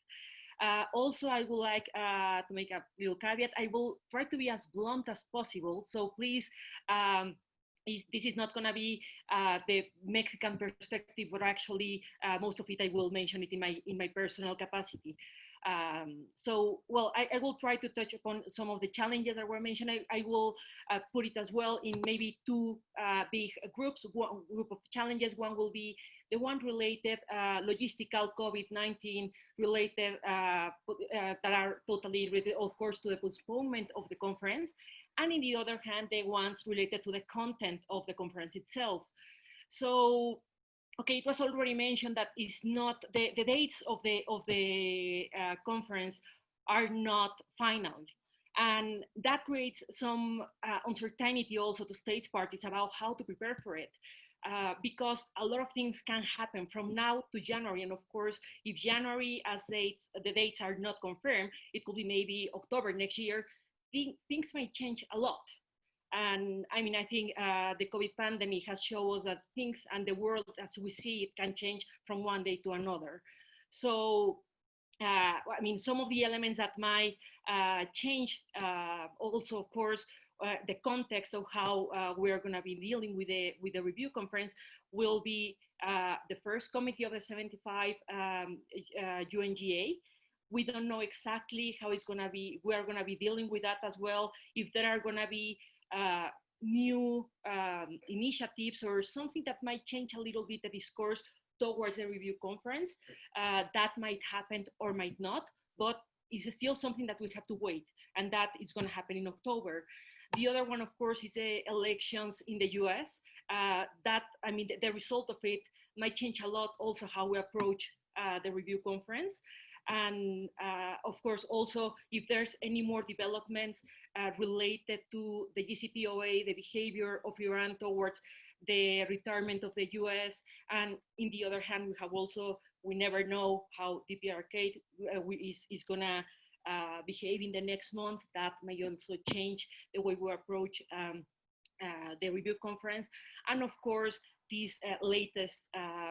Also, I would like to make a little caveat. I will try to be as blunt as possible. So please, this is not going to be the Mexican perspective, but actually most of it I will mention it in my personal capacity. So, well, I will try to touch upon some of the challenges that were mentioned. I will put it as well in maybe two big groups. One group of challenges. One will be the one related logistical COVID-19 related that are totally related, of course, to the postponement of the conference. And in the other hand, the ones related to the content of the conference itself. So, okay, it was already mentioned that it's not the dates of the conference are not final, and that creates some uncertainty also to states parties about how to prepare for it. Because a lot of things can happen from now to January, and of course, if January as the dates are not confirmed, it could be maybe October next year. Things might change a lot. And I mean, I think the COVID pandemic has shown us that things and the world as we see it can change from one day to another. So, I mean, some of the elements that might change also, of course, the context of how we're going to be dealing with the review conference will be the first committee of the 75 UNGA. We don't know exactly how it's going to be. We're going to be dealing with that as well. If there are going to be new initiatives or something that might change a little bit the discourse towards the review conference, that might happen or might not, but it's still something that we have to wait, and that is going to happen in October. The other one, of course, is the elections in the US. That, I mean, the result of it might change a lot also how we approach the review conference. And of course, also, if there's any more developments related to the JCPOA, the behavior of Iran towards the retirement of the US, and in the other hand, we have also, we never know how DPRK is gonna behave in the next month. That may also change the way we approach the review conference. And of course, these latest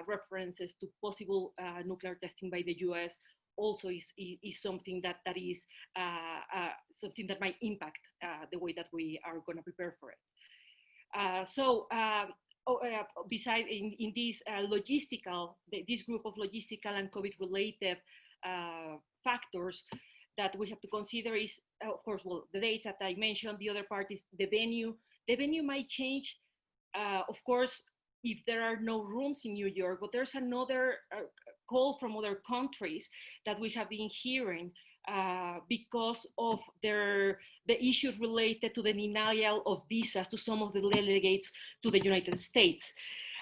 references to possible nuclear testing by the US also is something that is something that might impact the way that we are going to prepare for it. Besides in this logistical, this group of logistical and COVID-related factors that we have to consider is, of course, well, the dates that I mentioned. The other part is the venue. The venue might change, of course, if there are no rooms in New York, but there's another call from other countries that we have been hearing because of the issues related to the denial of visas to some of the delegates to the United States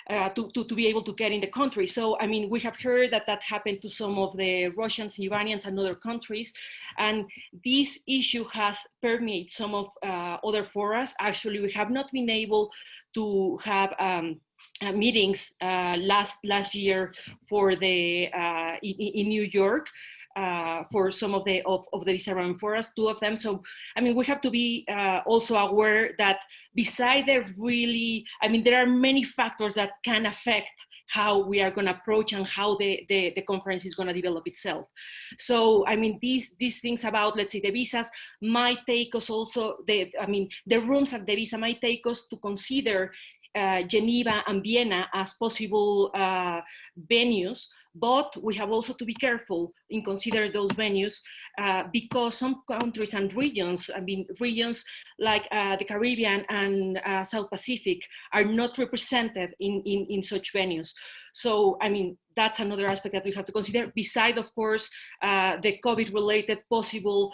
to be able to get in the country. So, I mean, we have heard that happened to some of the Russians, Iranians, and other countries. And this issue has permeated some of other forums. Actually, we have not been able to have meetings last year for the in New York for some of the disarmament forums, 2 of them. So I mean, we have to be also aware that beside the really, I mean, there are many factors that can affect how we are going to approach and how the conference is going to develop itself. So, I mean, these things about, let's say, the visas might take us also, the rooms at the visa might take us to consider Geneva and Vienna as possible venues, But we have also to be careful in considering those venues because some countries and regions, I mean, regions like the Caribbean and South Pacific are not represented in such venues. So, I mean, that's another aspect that we have to consider, beside, of course, the COVID-related possible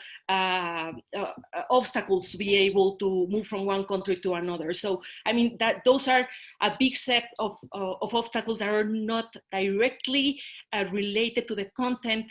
obstacles to be able to move from one country to another. So, I mean, that those are a big set of obstacles that are not directly related to the content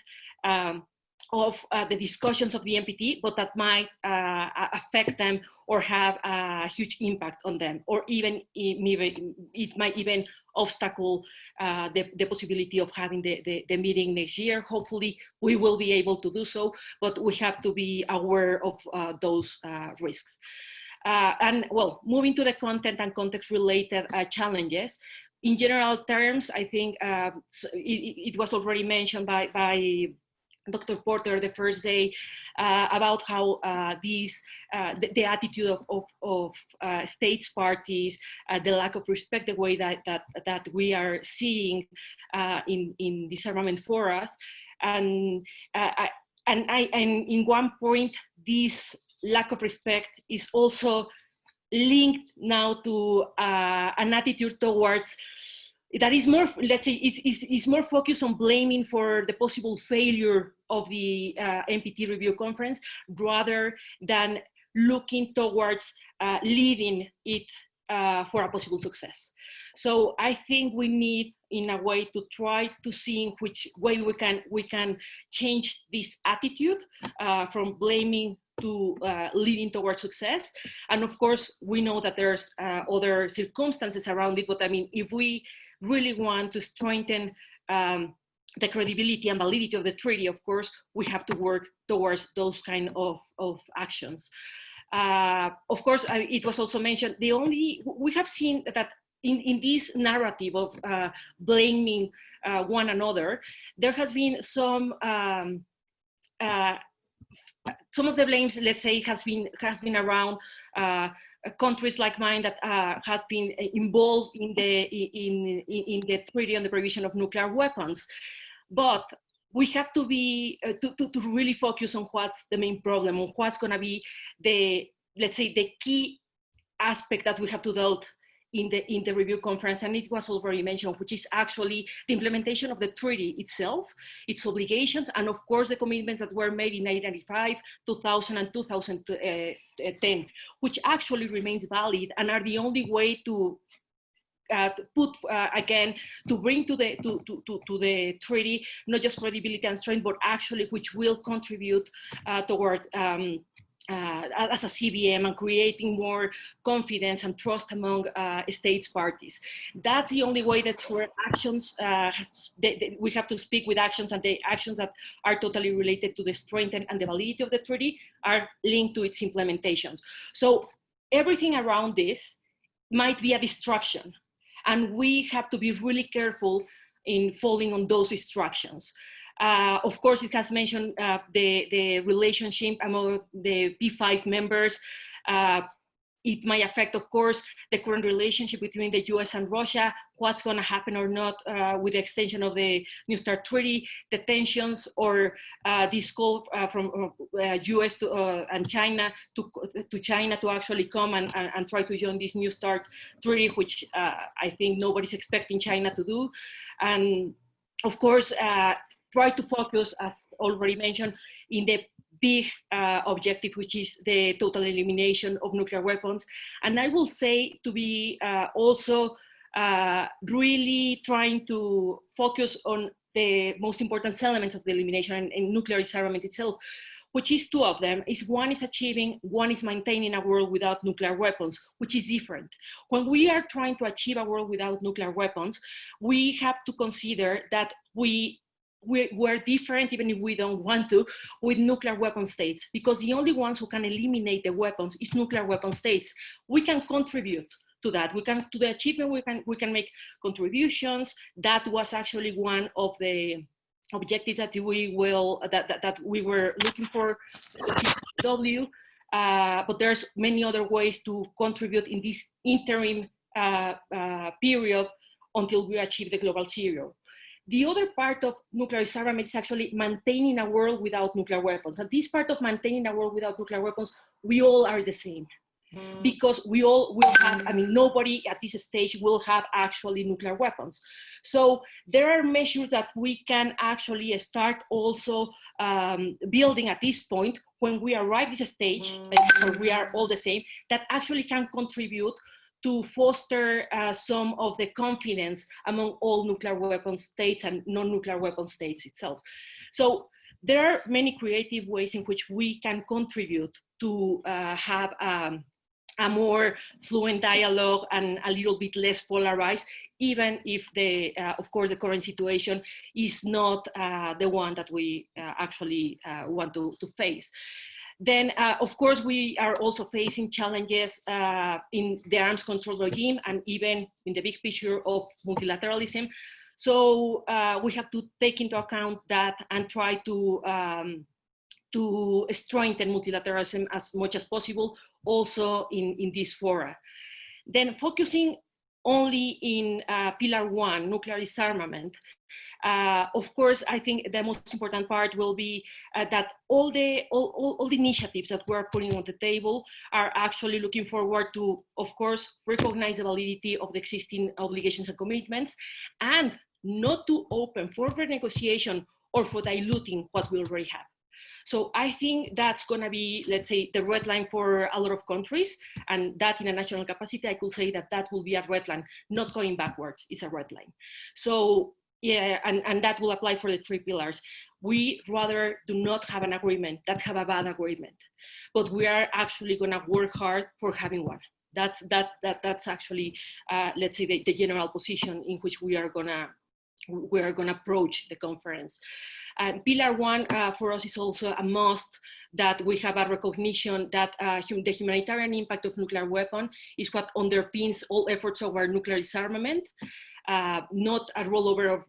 of the discussions of the NPT, but that might affect them or have a huge impact on them, or even it might even obstacle the possibility of having the meeting next year. Hopefully we will be able to do so, but we have to be aware of those risks. And well, moving to the content and context related challenges, in general terms, I think it was already mentioned by Dr. Porter the first day about how the attitude of states parties, the lack of respect, the way that we are seeing in disarmament forums, and in one point, this lack of respect is also linked now to an attitude towards that is more, let's say, is more focused on blaming for the possible failure of the NPT review conference, rather than looking towards leading it for a possible success. So I think we need, in a way, to try to see in which way we can change this attitude from blaming to leading towards success. And of course, we know that there's other circumstances around it, but I mean, if we really want to strengthen the credibility and validity of the treaty, of course, we have to work towards those kind of actions. Of course, it was also mentioned, we have seen that in this narrative of blaming one another, there has been some of the blames, let's say, has been around countries like mine that have been involved in the treaty on the prohibition of nuclear weapons. But we have to be to really focus on what's the main problem, on what's going to be the, let's say, the key aspect that we have to deal in the review conference, and it was already mentioned, which is actually the implementation of the treaty itself, its obligations, and of course the commitments that were made in 1995, 2000, and 2010, which actually remains valid and are the only way to put again, to bring to the treaty not just credibility and strength, but actually which will contribute toward as a CBM and creating more confidence and trust among states parties. That's the only way that our actions, we have to speak with actions, and the actions that are totally related to the strength and the validity of the treaty are linked to its implementations. So everything around this might be a distraction, and we have to be really careful in following on those instructions. Of course, it has mentioned the relationship among the P5 members. It might affect, of course, the current relationship between the US and Russia, what's going to happen or not with the extension of the New START Treaty, the tensions, or this call from US and China to China to actually come and try to join this New START Treaty, which I think nobody's expecting China to do. And of course, try to focus, as already mentioned, in the big objective, which is the total elimination of nuclear weapons. And I will say to be also really trying to focus on the most important elements of the elimination and nuclear disarmament itself, which is two of them. One is achieving, one is maintaining a world without nuclear weapons, which is different. When we are trying to achieve a world without nuclear weapons, we have to consider that we're different, even if we don't want to, with nuclear weapon states, because the only ones who can eliminate the weapons is nuclear weapon states. We can contribute to that. To the achievement, we can make contributions. That was actually one of the objectives that we were looking for. But there's many other ways to contribute in this interim period until we achieve the global zero. The other part of nuclear disarmament is actually maintaining a world without nuclear weapons. And this part of maintaining a world without nuclear weapons, we all are the same. Because we all will have, I mean, nobody at this stage will have actually nuclear weapons. So there are measures that we can actually start also building at this point when we arrive at this stage, where we are all the same, that actually can contribute to foster some of the confidence among all nuclear weapon states and non-nuclear weapon states itself. So there are many creative ways in which we can contribute to have a more fluent dialogue and a little bit less polarized, even if of course, the current situation is not the one that we actually want to face. Then, of course, we are also facing challenges in the arms control regime and even in the big picture of multilateralism. So we have to take into account that and try to strengthen multilateralism as much as possible, also in this fora. Then focusing only in Pillar 1, nuclear disarmament, of course, I think the most important part will be that all the initiatives that we're putting on the table are actually looking forward to, of course, recognize the validity of the existing obligations and commitments, and not to open for renegotiation or for diluting what we already have. So I think that's going to be, let's say, the red line for a lot of countries, and that in a national capacity, I could say that that will be a red line, not going backwards, it's a red line. So yeah, and that will apply for the 3 pillars. We rather do not have an agreement that have a bad agreement, but we are actually going to work hard for having one. That's actually, let's say, the general position in which we are gonna approach the conference. Pillar 1 for us is also a must, that we have a recognition that the humanitarian impact of nuclear weapon is what underpins all efforts over nuclear disarmament, not a rollover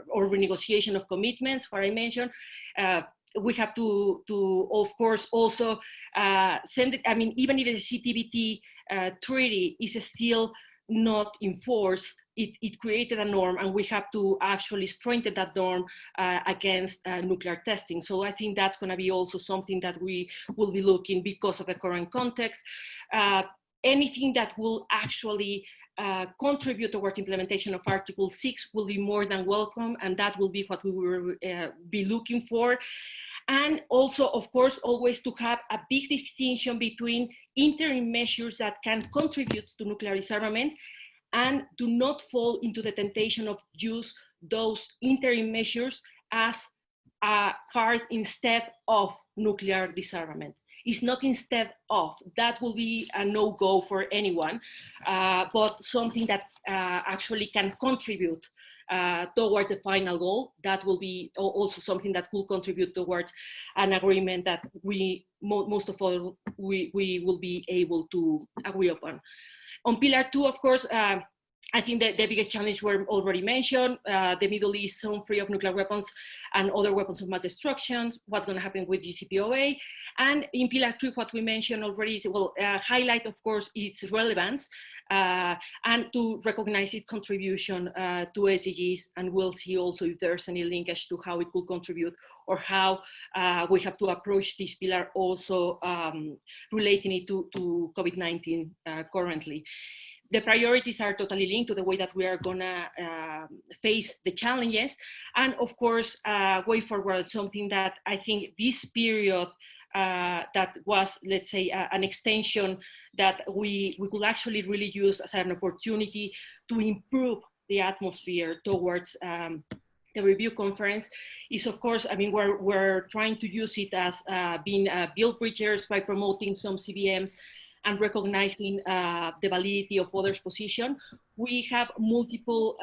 or renegotiation of commitments, what I mentioned. We have to of course, also send it, I mean, even if the CTBT treaty is still not in force, it created a norm, and we have to actually strengthen that norm against nuclear testing. So I think that's going to be also something that we will be looking, because of the current context. Anything that will actually contribute towards implementation of Article 6 will be more than welcome, and that will be what we will be looking for. And also, of course, always to have a big distinction between interim measures that can contribute to nuclear disarmament, and do not fall into the temptation of use those interim measures as a card instead of nuclear disarmament. It's not instead of, that will be a no-go for anyone, but something that actually can contribute towards the final goal. That will be also something that will contribute towards an agreement that we, most of all, we will be able to agree upon. On Pillar 2, of course, I think that the biggest challenge were already mentioned, the Middle East zone free of nuclear weapons and other weapons of mass destruction, what's going to happen with GCPOA. And in Pillar 3, what we mentioned already is, well, highlight, of course, its relevance and to recognize its contribution to SDGs. And we'll see also if there's any linkage to how it could contribute, or how we have to approach this pillar, also relating it to COVID-19 currently. The priorities are totally linked to the way that we are gonna face the challenges. And of course, way forward, something that I think this period that was, let's say, an extension that we could actually really use as an opportunity to improve the atmosphere towards the review conference is, of course, I mean, we're trying to use it as being build bridgers by promoting some CBMs and recognizing the validity of others' position. We have multiple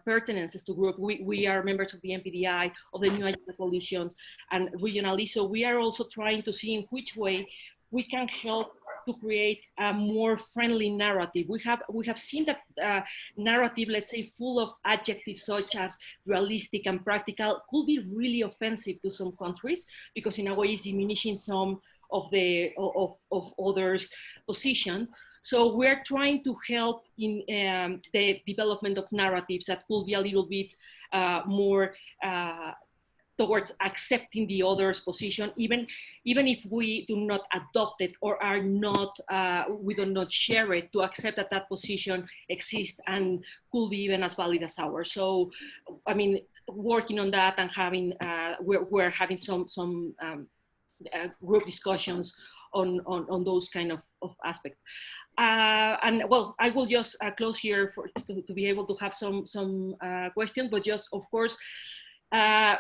pertinences to group. We are members of the NPDI, of the New Agenda Coalition, and regionally. So we are also trying to see in which way we can help to create a more friendly narrative. We have seen that narrative, let's say, full of adjectives such as realistic and practical, could be really offensive to some countries, because in a way it's diminishing some of the of others' position. So we're trying to help in the development of narratives that could be a little bit more towards accepting the other's position, even if we do not adopt it or are not, we do not share it, to accept that that position exists and could be even as valid as ours. So, I mean, working on that and having, we're having some group discussions on those kind of aspects. And well, I will just close here to be able to have some questions, but just, of course, I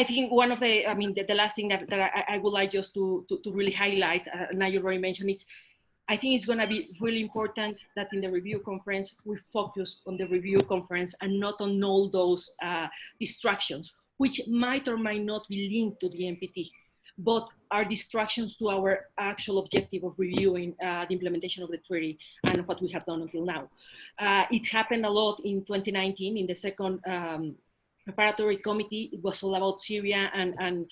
think one of the, I mean, the last thing that I would like just to really highlight, and I already mentioned it, I think it's going to be really important that in the review conference, we focus on the review conference and not on all those distractions, which might or might not be linked to the NPT, but are distractions to our actual objective of reviewing the implementation of the treaty and what we have done until now. It happened a lot in 2019 in the second preparatory committee. It was all about Syria and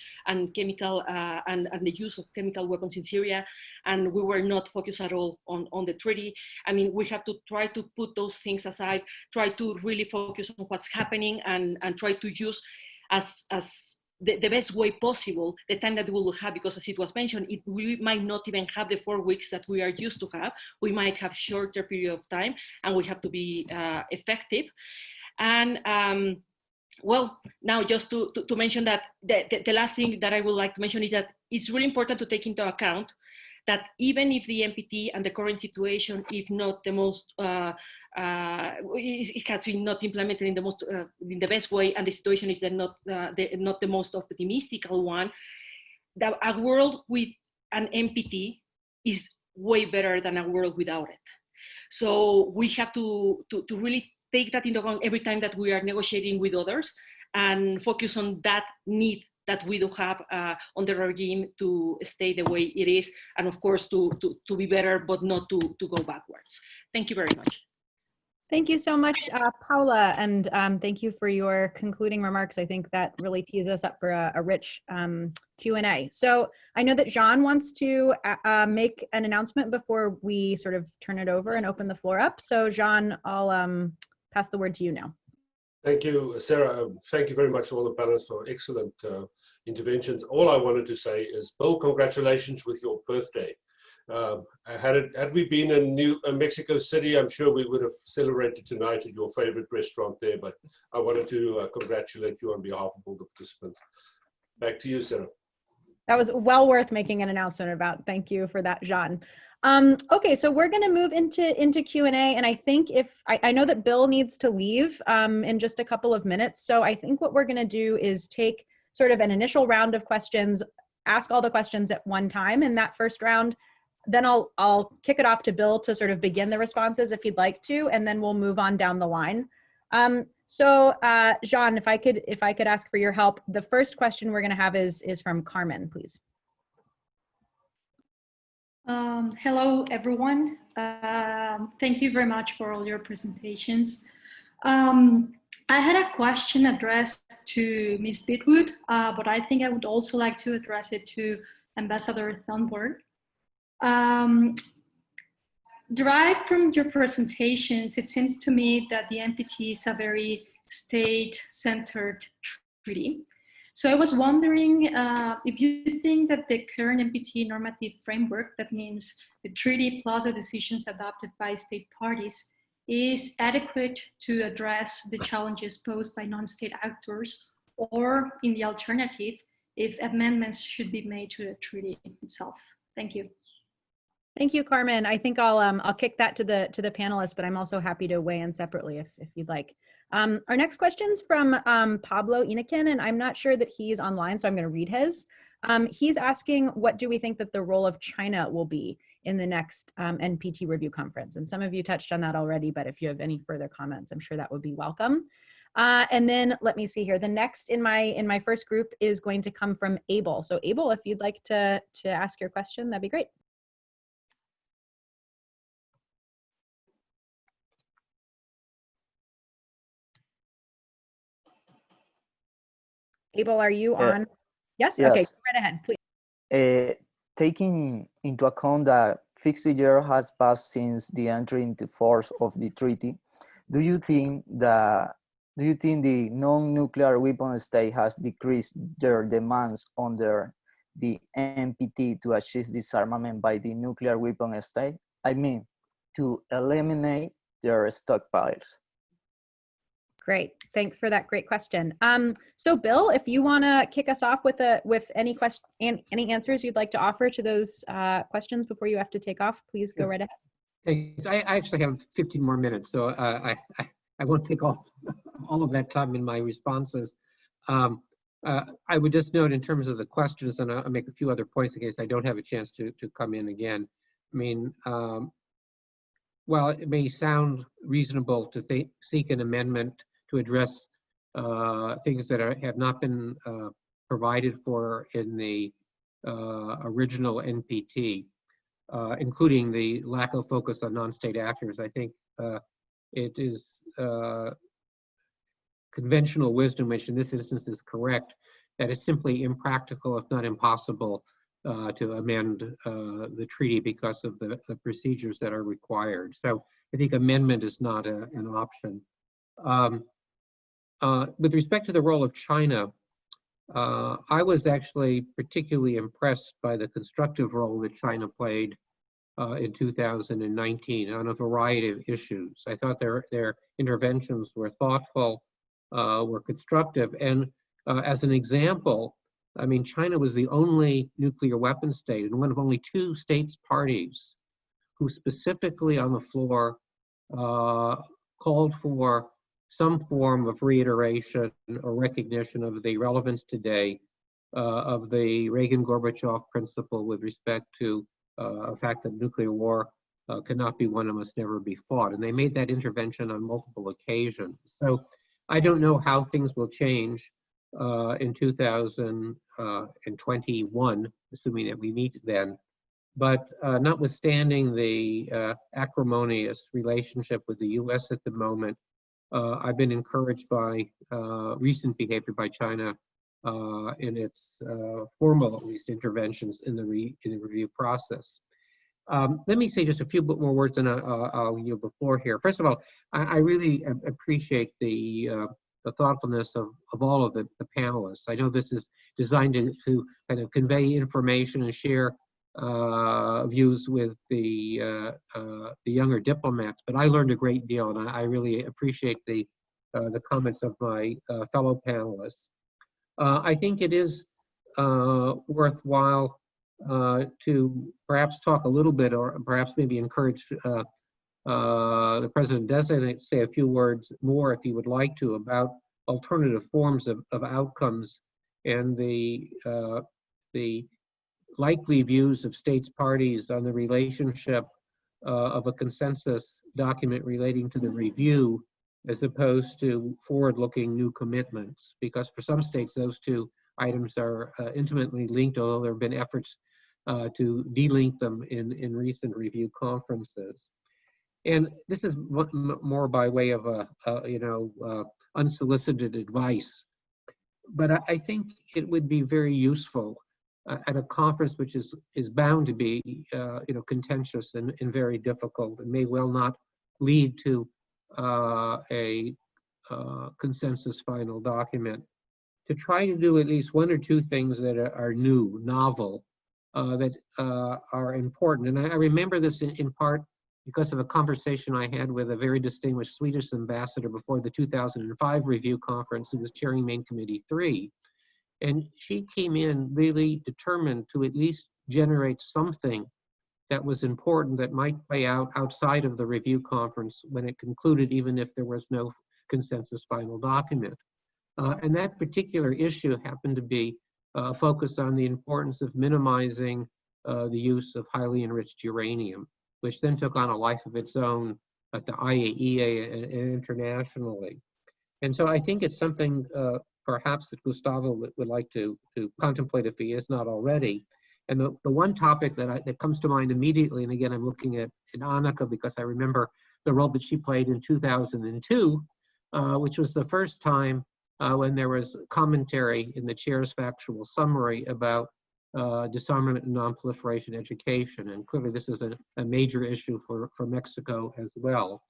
chemical and the use of chemical weapons in Syria, and we were not focused at all on the treaty. I mean, we have to try to put those things aside, try to really focus on what's happening, and try to use as the best way possible the time that we will have, because as it was mentioned, we might not even have the 4 weeks that we are used to have. We might have shorter period of time, and we have to be effective. And well, now just to mention that the last thing that I would like to mention is that it's really important to take into account that even if the NPT and the current situation, if not the most, it has been not implemented in the most, in the best way, and the situation is not the most optimistical one, that a world with an NPT is way better than a world without it. So we have to really take that into account every time that we are negotiating with others, and focus on that need that we do have on the regime to stay the way it is, and of course to be better, but not to go backwards. Thank you very much. Thank you so much, Paola, and thank you for your concluding remarks. I think that really tees us up for a rich Q&A. So I know that Jean wants to make an announcement before we sort of turn it over and open the floor up. So Jean, I'll pass the word to you now. Thank you, Sarah. Thank you very much to all the panelists for excellent interventions. All I wanted to say is, Bill, congratulations with your birthday. Had we been in Mexico City, I'm sure we would have celebrated tonight at your favorite restaurant there, but I wanted to congratulate you on behalf of all the participants. Back to you, Sarah. That was well worth making an announcement about. Thank you for that, Jean. Okay, so we're going to move into Q&A, and I think I know that Bill needs to leave in just a couple of minutes, so I think what we're going to do is take sort of an initial round of questions, ask all the questions at one time in that first round, then I'll kick it off to Bill to sort of begin the responses if he'd like to, and then we'll move on down the line. So Jean, if I could ask for your help, the first question we're going to have is from Carmen, please. Hello, everyone. Thank you very much for all your presentations. I had a question addressed to Ms. Bidgood, but I think I would also like to address it to Ambassador Thunborg. Derived from your presentations, it seems to me that the NPT is a very state-centered treaty. So I was wondering if you think that the current NPT normative framework, that means the treaty plus the decisions adopted by state parties, is adequate to address the challenges posed by non-state actors, or in the alternative, if amendments should be made to the treaty itself. Thank you. Thank you, Carmen. I think I'll kick that to the panelists, but I'm also happy to weigh in separately if you'd like. Our next question's from Pablo Inikin, and I'm not sure that he's online, so I'm going to read his. He's asking, what do we think that the role of China will be in the next NPT review conference? And some of you touched on that already, but if you have any further comments, I'm sure that would be welcome. And then let me see here. The next in my first group is going to come from Abel. So Abel, if you'd like to ask your question, that'd be great. Abel, are you on? Yes? Yes. Okay, go right ahead, please. taking into account that 60 years has passed since the entry into force of the treaty, do you think the non-nuclear weapon state has decreased their demands under the NPT to achieve disarmament by the nuclear weapon state? I mean, to eliminate their stockpiles. Great, thanks for that great question. So Bill, if you want to kick us off with any question, any answers you'd like to offer to those questions before you have to take off, please go right ahead. I actually have 15 more minutes, so I won't take all of that time in my responses. I would just note in terms of the questions, and I'll make a few other points in case I don't have a chance to come in again. I mean, while it may sound reasonable to seek an amendment to address things that have not been provided for in the original NPT, including the lack of focus on non-state actors, I think it is conventional wisdom, which in this instance is correct, that it's simply impractical, if not impossible, to amend the treaty because of the procedures that are required. So I think amendment is not an option. With respect to the role of China, I was actually particularly impressed by the constructive role that China played in 2019 on a variety of issues. I thought their interventions were thoughtful, were constructive, and as an example, I mean, China was the only nuclear weapon state and one of only 2 states parties who specifically on the floor called for some form of reiteration or recognition of the relevance today of the Reagan-Gorbachev principle with respect to the fact that nuclear war cannot be won and must never be fought. And they made that intervention on multiple occasions. So I don't know how things will change in 2021, assuming that we meet then. But notwithstanding the acrimonious relationship with the US at the moment, I've been encouraged by recent behavior by China in its formal, at least, interventions in the review process. Let me say just a few more words and I'll yield the floor here. First of all, I really appreciate the thoughtfulness of all of the panelists. I know this is designed to kind of convey information and share views with the younger diplomats, but I learned a great deal, and I really appreciate the comments of my fellow panelists. I think it is worthwhile to perhaps talk a little bit, or perhaps maybe encourage the President-designate to say a few words more, if he would like to, about alternative forms of outcomes and the likely views of states parties on the relationship of a consensus document relating to the review as opposed to forward-looking new commitments, because for some states those 2 items are intimately linked, although there have been efforts to delink them in recent review conferences. And this is more by way of unsolicited advice, but I think it would be very useful at a conference which is bound to be contentious and very difficult, and may well not lead to a consensus final document, to try to do at least 1 or 2 things that are new, novel, that are important. And I remember this in part because of a conversation I had with a very distinguished Swedish ambassador before the 2005 review conference, who was chairing Main Committee 3. And she came in really determined to at least generate something that was important that might play out outside of the review conference when it concluded, even if there was no consensus final document. And that particular issue happened to be focused on the importance of minimizing the use of highly enriched uranium, which then took on a life of its own at the IAEA and internationally. And so I think it's something perhaps that Gustavo would like to contemplate if he is not already. And the one topic that comes to mind immediately, and again, I'm looking at Annika because I remember the role that she played in 2002, which was the first time when there was commentary in the chair's factual summary about disarmament and non-proliferation education. And clearly this is a major issue for Mexico as well.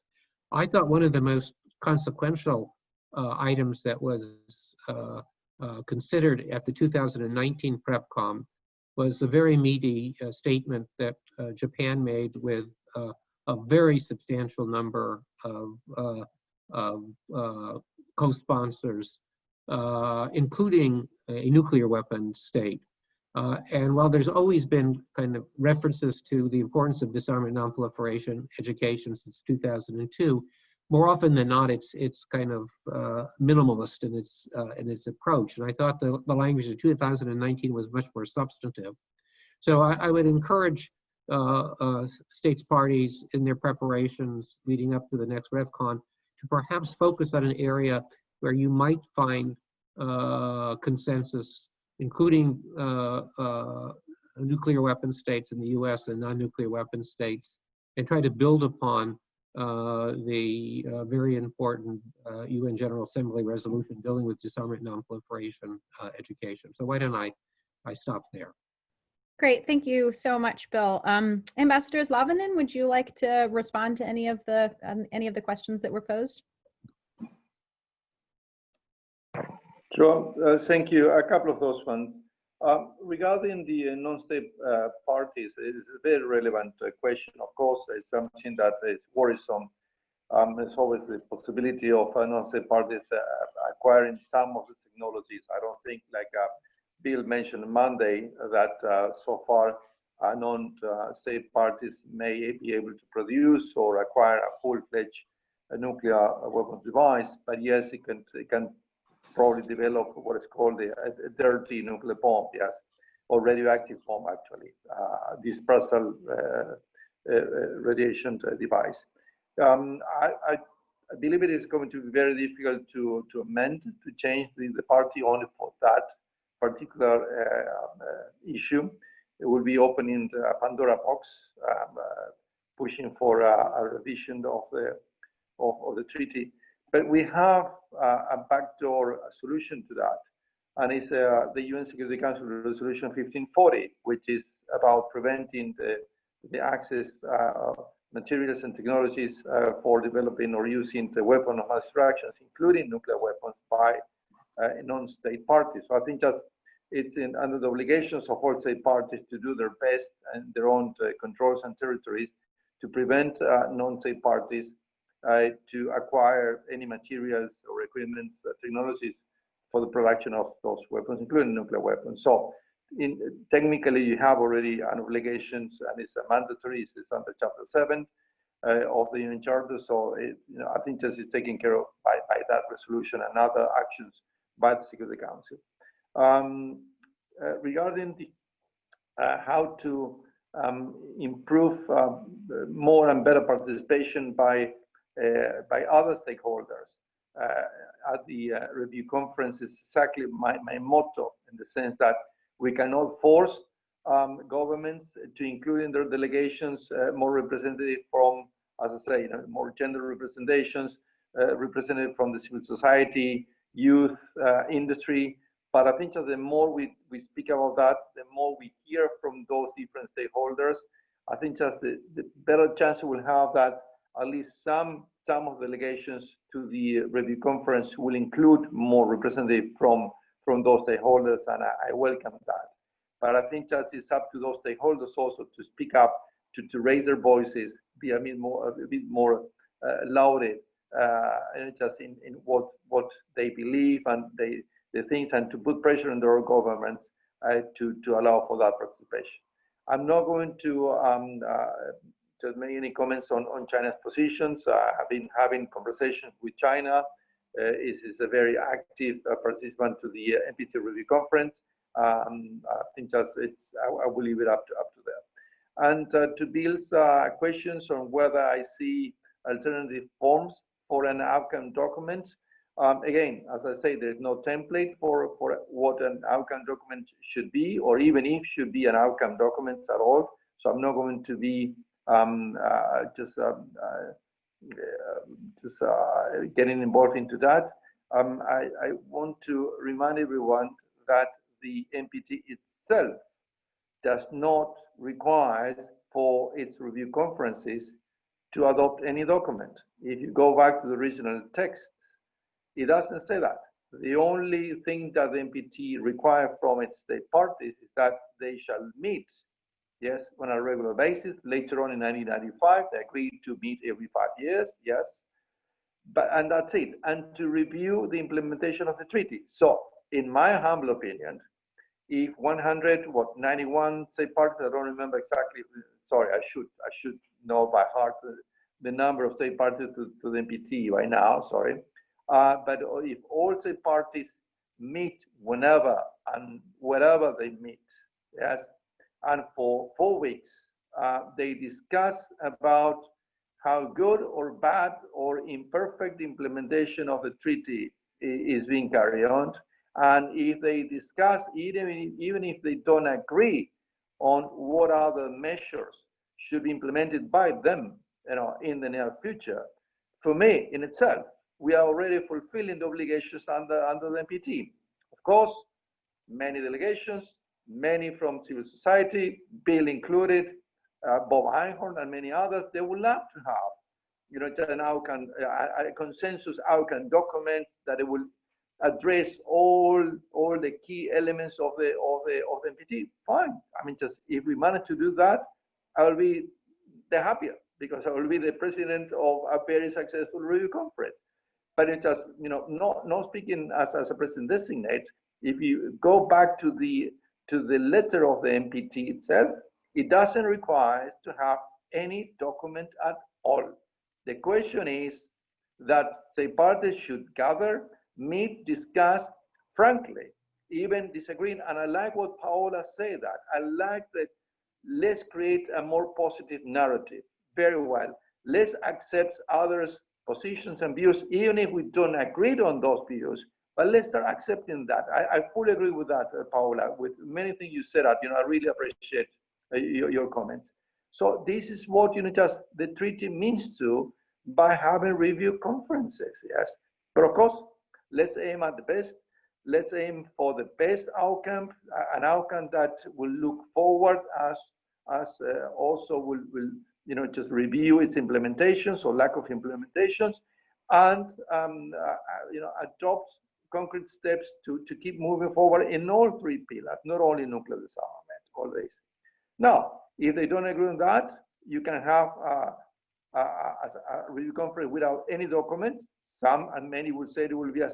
I thought one of the most consequential items that was considered at the 2019 PrepCom was a very meaty statement that Japan made with a very substantial number of co-sponsors, including a nuclear weapon state. And while there's always been kind of references to the importance of disarmament and non-proliferation education since 2002, more often than not, it's kind of minimalist in its approach. And I thought the language of 2019 was much more substantive. So I would encourage states parties in their preparations leading up to the next RevCon to perhaps focus on an area where you might find consensus, including nuclear weapon states in the US and non-nuclear weapon states, and try to build upon the very important UN General Assembly resolution dealing with disarmament and non-proliferation education. So why don't I stop there? Great, thank you so much, Bill. Ambassador Zlauvinen, would you like to respond to any of the questions that were posed? Sure, thank you. A couple of those ones. Regarding the non-state parties, it is a very relevant question. Of course, it's something that is worrisome. There's always the possibility of non-state parties acquiring some of the technologies. I don't think, like Bill mentioned Monday, that so far non-state parties may be able to produce or acquire a full-fledged nuclear weapons device, but yes, it can probably develop what is called a dirty nuclear bomb, yes, or radioactive bomb, actually, dispersal radiation device. I believe it is going to be very difficult to amend, to change the party only for that particular issue. It will be opening the Pandora box, pushing for a revision of the treaty. But we have a backdoor solution to that, and it's the UN Security Council Resolution 1540, which is about preventing the access of materials and technologies for developing or using the weapon of mass destruction, including nuclear weapons, by non-state parties. So I think just it's under the obligations of all state parties to do their best and their own controls and territories to prevent non-state parties to acquire any materials or equipment, technologies for the production of those weapons, including nuclear weapons. So technically, you have already an obligation, and it's a mandatory, it's under Chapter 7 of the UN Charter. So I think this is taken care of by that resolution and other actions by the Security Council. Regarding the how to improve more and better participation by other stakeholders at the review conference is exactly my motto, in the sense that we cannot force governments to include in their delegations more representative from, as I say, more gender representations, representative from the civil society, youth, industry. But I think that the more we speak about that, the more we hear from those different stakeholders, I think just the better chance we'll have that at least some of the delegations to the review conference will include more representative from those stakeholders, and I welcome that. But I think that it's up to those stakeholders also to speak up, to raise their voices, be a bit more lauded, just in what they believe and the things, and to put pressure on their governments to allow for that participation. I'm not going to make any comments on China's positions. I've been having conversations with China. It is a very active participant to the NPT review conference. I think just I will leave it up to them. And to Bill's questions on whether I see alternative forms for an outcome document, again, as I say, there's no template for what an outcome document should be, or even if should be an outcome document at all. So I'm not going to be just getting involved into that. I want to remind everyone that the NPT itself does not require for its review conferences to adopt any document. If you go back to the original text, it doesn't say that. The only thing that the NPT requires from its state parties is that they shall meet, yes, on a regular basis. Later on in 1995, they agreed to meet every 5 years, yes. And that's it, and to review the implementation of the treaty. So, in my humble opinion, if 91 state parties, I don't remember exactly, sorry, I should know by heart the number of state parties to the NPT right now, sorry. But if all state parties meet whenever and wherever they meet, yes, and for 4 weeks, they discuss about how good or bad or imperfect implementation of the treaty is being carried on. And if they discuss, even if they don't agree on what other measures should be implemented by them, in the near future, for me, in itself, we are already fulfilling the obligations under the NPT. Of course, many delegations, many from civil society, Bill included, Bob Einhorn and many others, they would love to have, an outcome, a consensus outcome document that it will address all the key elements of the NPT. Fine. I mean, just if we manage to do that, I will be the happier because I will be the president of a very successful review conference. But it just, not speaking as a president designate. If you go back to the letter of the NPT itself, it doesn't require to have any document at all. The question is that, say, parties should gather, meet, discuss, frankly, even disagreeing. And I like what Paola said that. I like that let's create a more positive narrative. Very well. Let's accept others' positions and views, even if we don't agree on those views. But let's start accepting that. I fully agree with that, Paola, with many things you said. I really appreciate your comments. So this is what just the treaty means to by having review conferences. Yes, but of course, let's aim at the best. Let's aim for the best outcome, an outcome that will look forward as also will just review its implementations or lack of implementations, and adopt concrete steps to keep moving forward in all 3 pillars, not only nuclear disarmament, all this. Now, if they don't agree on that, you can have a review conference without any documents. Some and many would say it will be a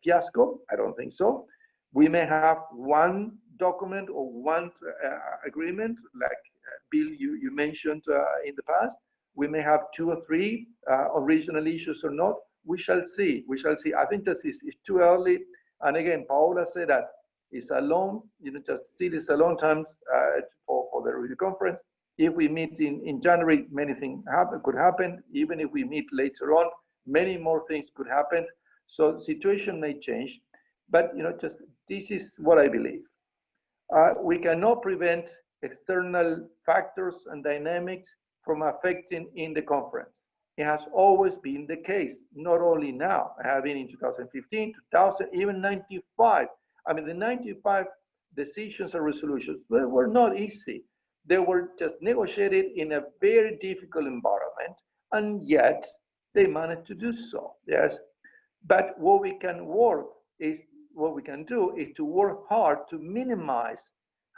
fiasco. I don't think so. We may have one document or one agreement, like Bill, you mentioned in the past. We may have 2 or 3 original issues or not. We shall see. We shall see. I think this is too early. And again, Paola said that it's a long, just see this a long time for the review conference. If we meet in January, many things could happen. Even if we meet later on, many more things could happen. So the situation may change. But just this is what I believe. We cannot prevent external factors and dynamics from affecting in the conference. It has always been the case, not only now, having in 2015, 2000, even 95. I mean, the 95 decisions and resolutions were not easy. They were just negotiated in a very difficult environment, and yet they managed to do so, yes. But what we can do is to work hard to minimize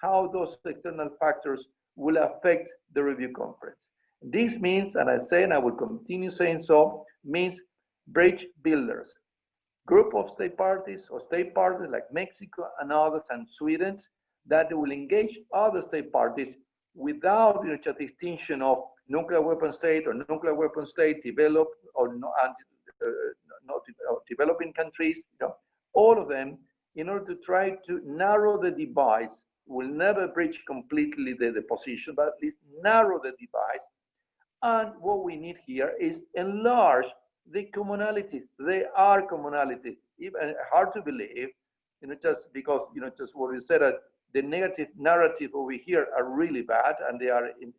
how those external factors will affect the review conference. This means, and I say, and I will continue saying so, means bridge builders, group of state parties or state parties like Mexico and others and Sweden that will engage other state parties without a distinction of nuclear weapon state or nuclear weapon state, developed or not developing countries, all of them, in order to try to narrow the divides. Will never breach completely the position, but at least narrow the divides. And what we need here is enlarge the commonalities. They are commonalities. Even hard to believe, just because, just what we said, the negative narrative over here are really bad, and they are in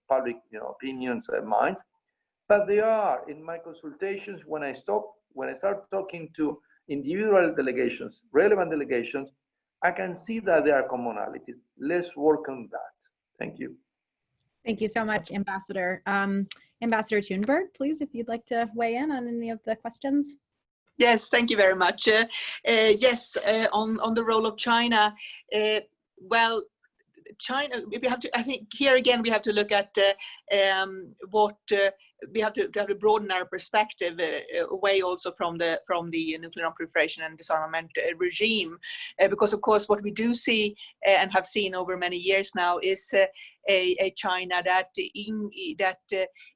public, opinions and minds. But they are in my consultations when I start talking to individual delegations, relevant delegations. I can see that there are commonalities. Let's work on that. Thank you. Thank you so much, Ambassador. Ambassador Thunborg, please, if you'd like to weigh in on any of the questions. Yes, thank you very much. Yes, on the role of China, well, China, we have to, I think here again, we have to look at what we have to broaden our perspective away also from the nuclear non-proliferation and disarmament regime, because of course what we do see and have seen over many years now is a China that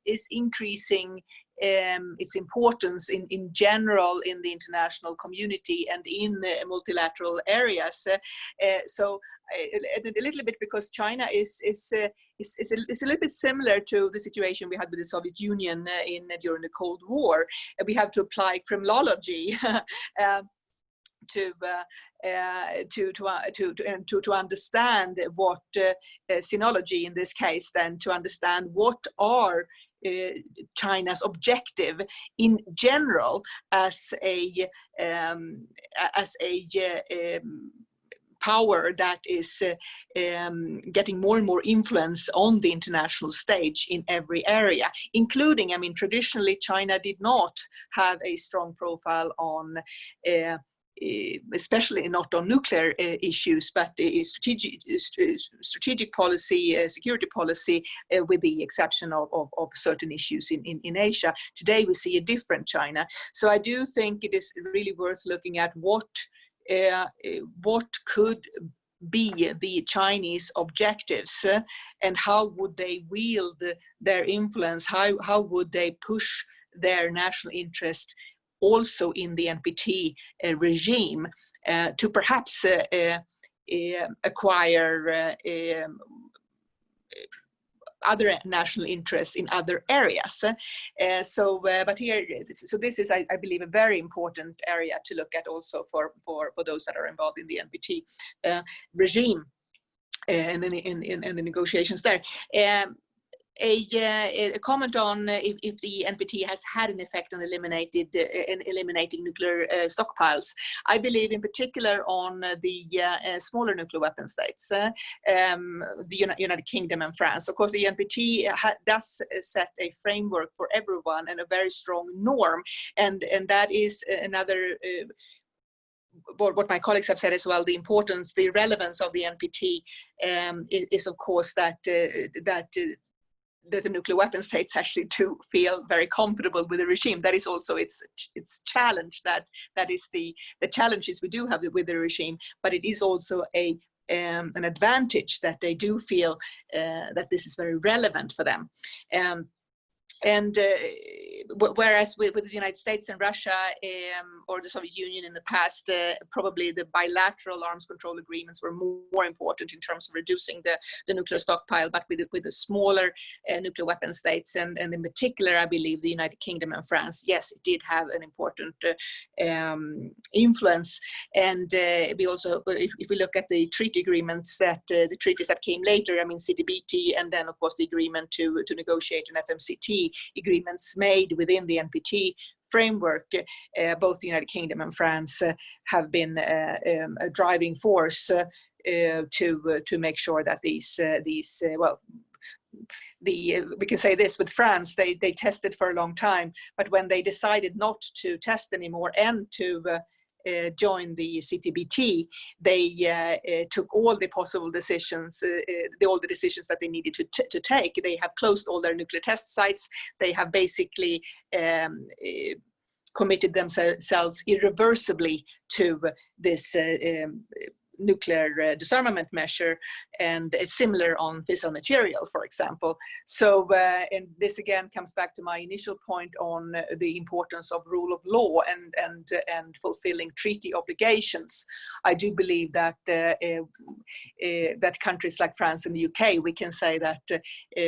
is increasing its importance in general in the international community and in multilateral areas. So a little bit because China is a little bit similar to the situation we had with the Soviet Union during the Cold War. We have to apply criminology to understand what sinology in this case, then to understand what are China's objective in general as a power that is getting more and more influence on the international stage in every area, including, I mean, traditionally China did not have a strong profile on especially not on nuclear issues, but strategic policy, security policy, with the exception of certain issues in Asia. Today we see a different China. So I do think it is really worth looking at what could be the Chinese objectives and how would they wield their influence, how would they push their national interest also in the NPT regime to perhaps acquire other national interests in other areas. But here, so this is, I believe, a very important area to look at also for those that are involved in the NPT regime and the negotiations there. A comment on if the NPT has had an effect on eliminating nuclear stockpiles. I believe in particular on the smaller nuclear weapon states, the United Kingdom and France. Of course, the NPT does set a framework for everyone and a very strong norm, and that is another what my colleagues have said as well, the importance, the relevance of the NPT is of course that the nuclear weapon states actually do feel very comfortable with the regime. That is also its challenge. That is the challenges we do have with the regime, but it is also an advantage that they do feel that this is very relevant for them. Whereas with the United States and Russia or the Soviet Union in the past, probably the bilateral arms control agreements were more important in terms of reducing the nuclear stockpile, but with the smaller nuclear weapon states, and in particular, I believe the United Kingdom and France, yes, it did have an important influence. And we also, if we look at the treaty agreements, the treaties that came later, I mean CTBT, and then of course the agreement to negotiate an FMCT, agreements made within the NPT framework, both the United Kingdom and France have been a driving force to make sure that these well, we can say this with France, they tested for a long time, but when they decided not to test anymore and to join the CTBT, they took all the possible decisions, all the decisions that they needed to take. They have closed all their nuclear test sites. They have basically committed themselves irreversibly to this nuclear disarmament measure, and it's similar on fissile material, for example. So, and this again comes back to my initial point on the importance of rule of law and fulfilling treaty obligations. I do believe that that countries like France and the UK, we can say that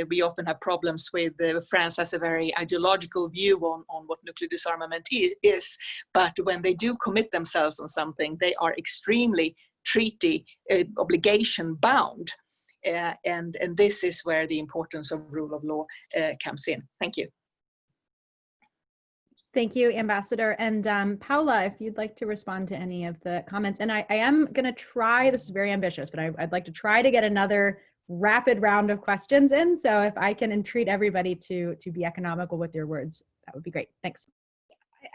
we often have problems with France has a very ideological view on what nuclear disarmament is, but when they do commit themselves on something, they are extremely treaty obligation bound, and this is where the importance of rule of law comes in. Thank you. Thank you, Ambassador. And Paola, if you'd like to respond to any of the comments. And I am going to try, this is very ambitious, but I'd like to try to get another rapid round of questions in. So if I can entreat everybody to be economical with your words, that would be great. Thanks.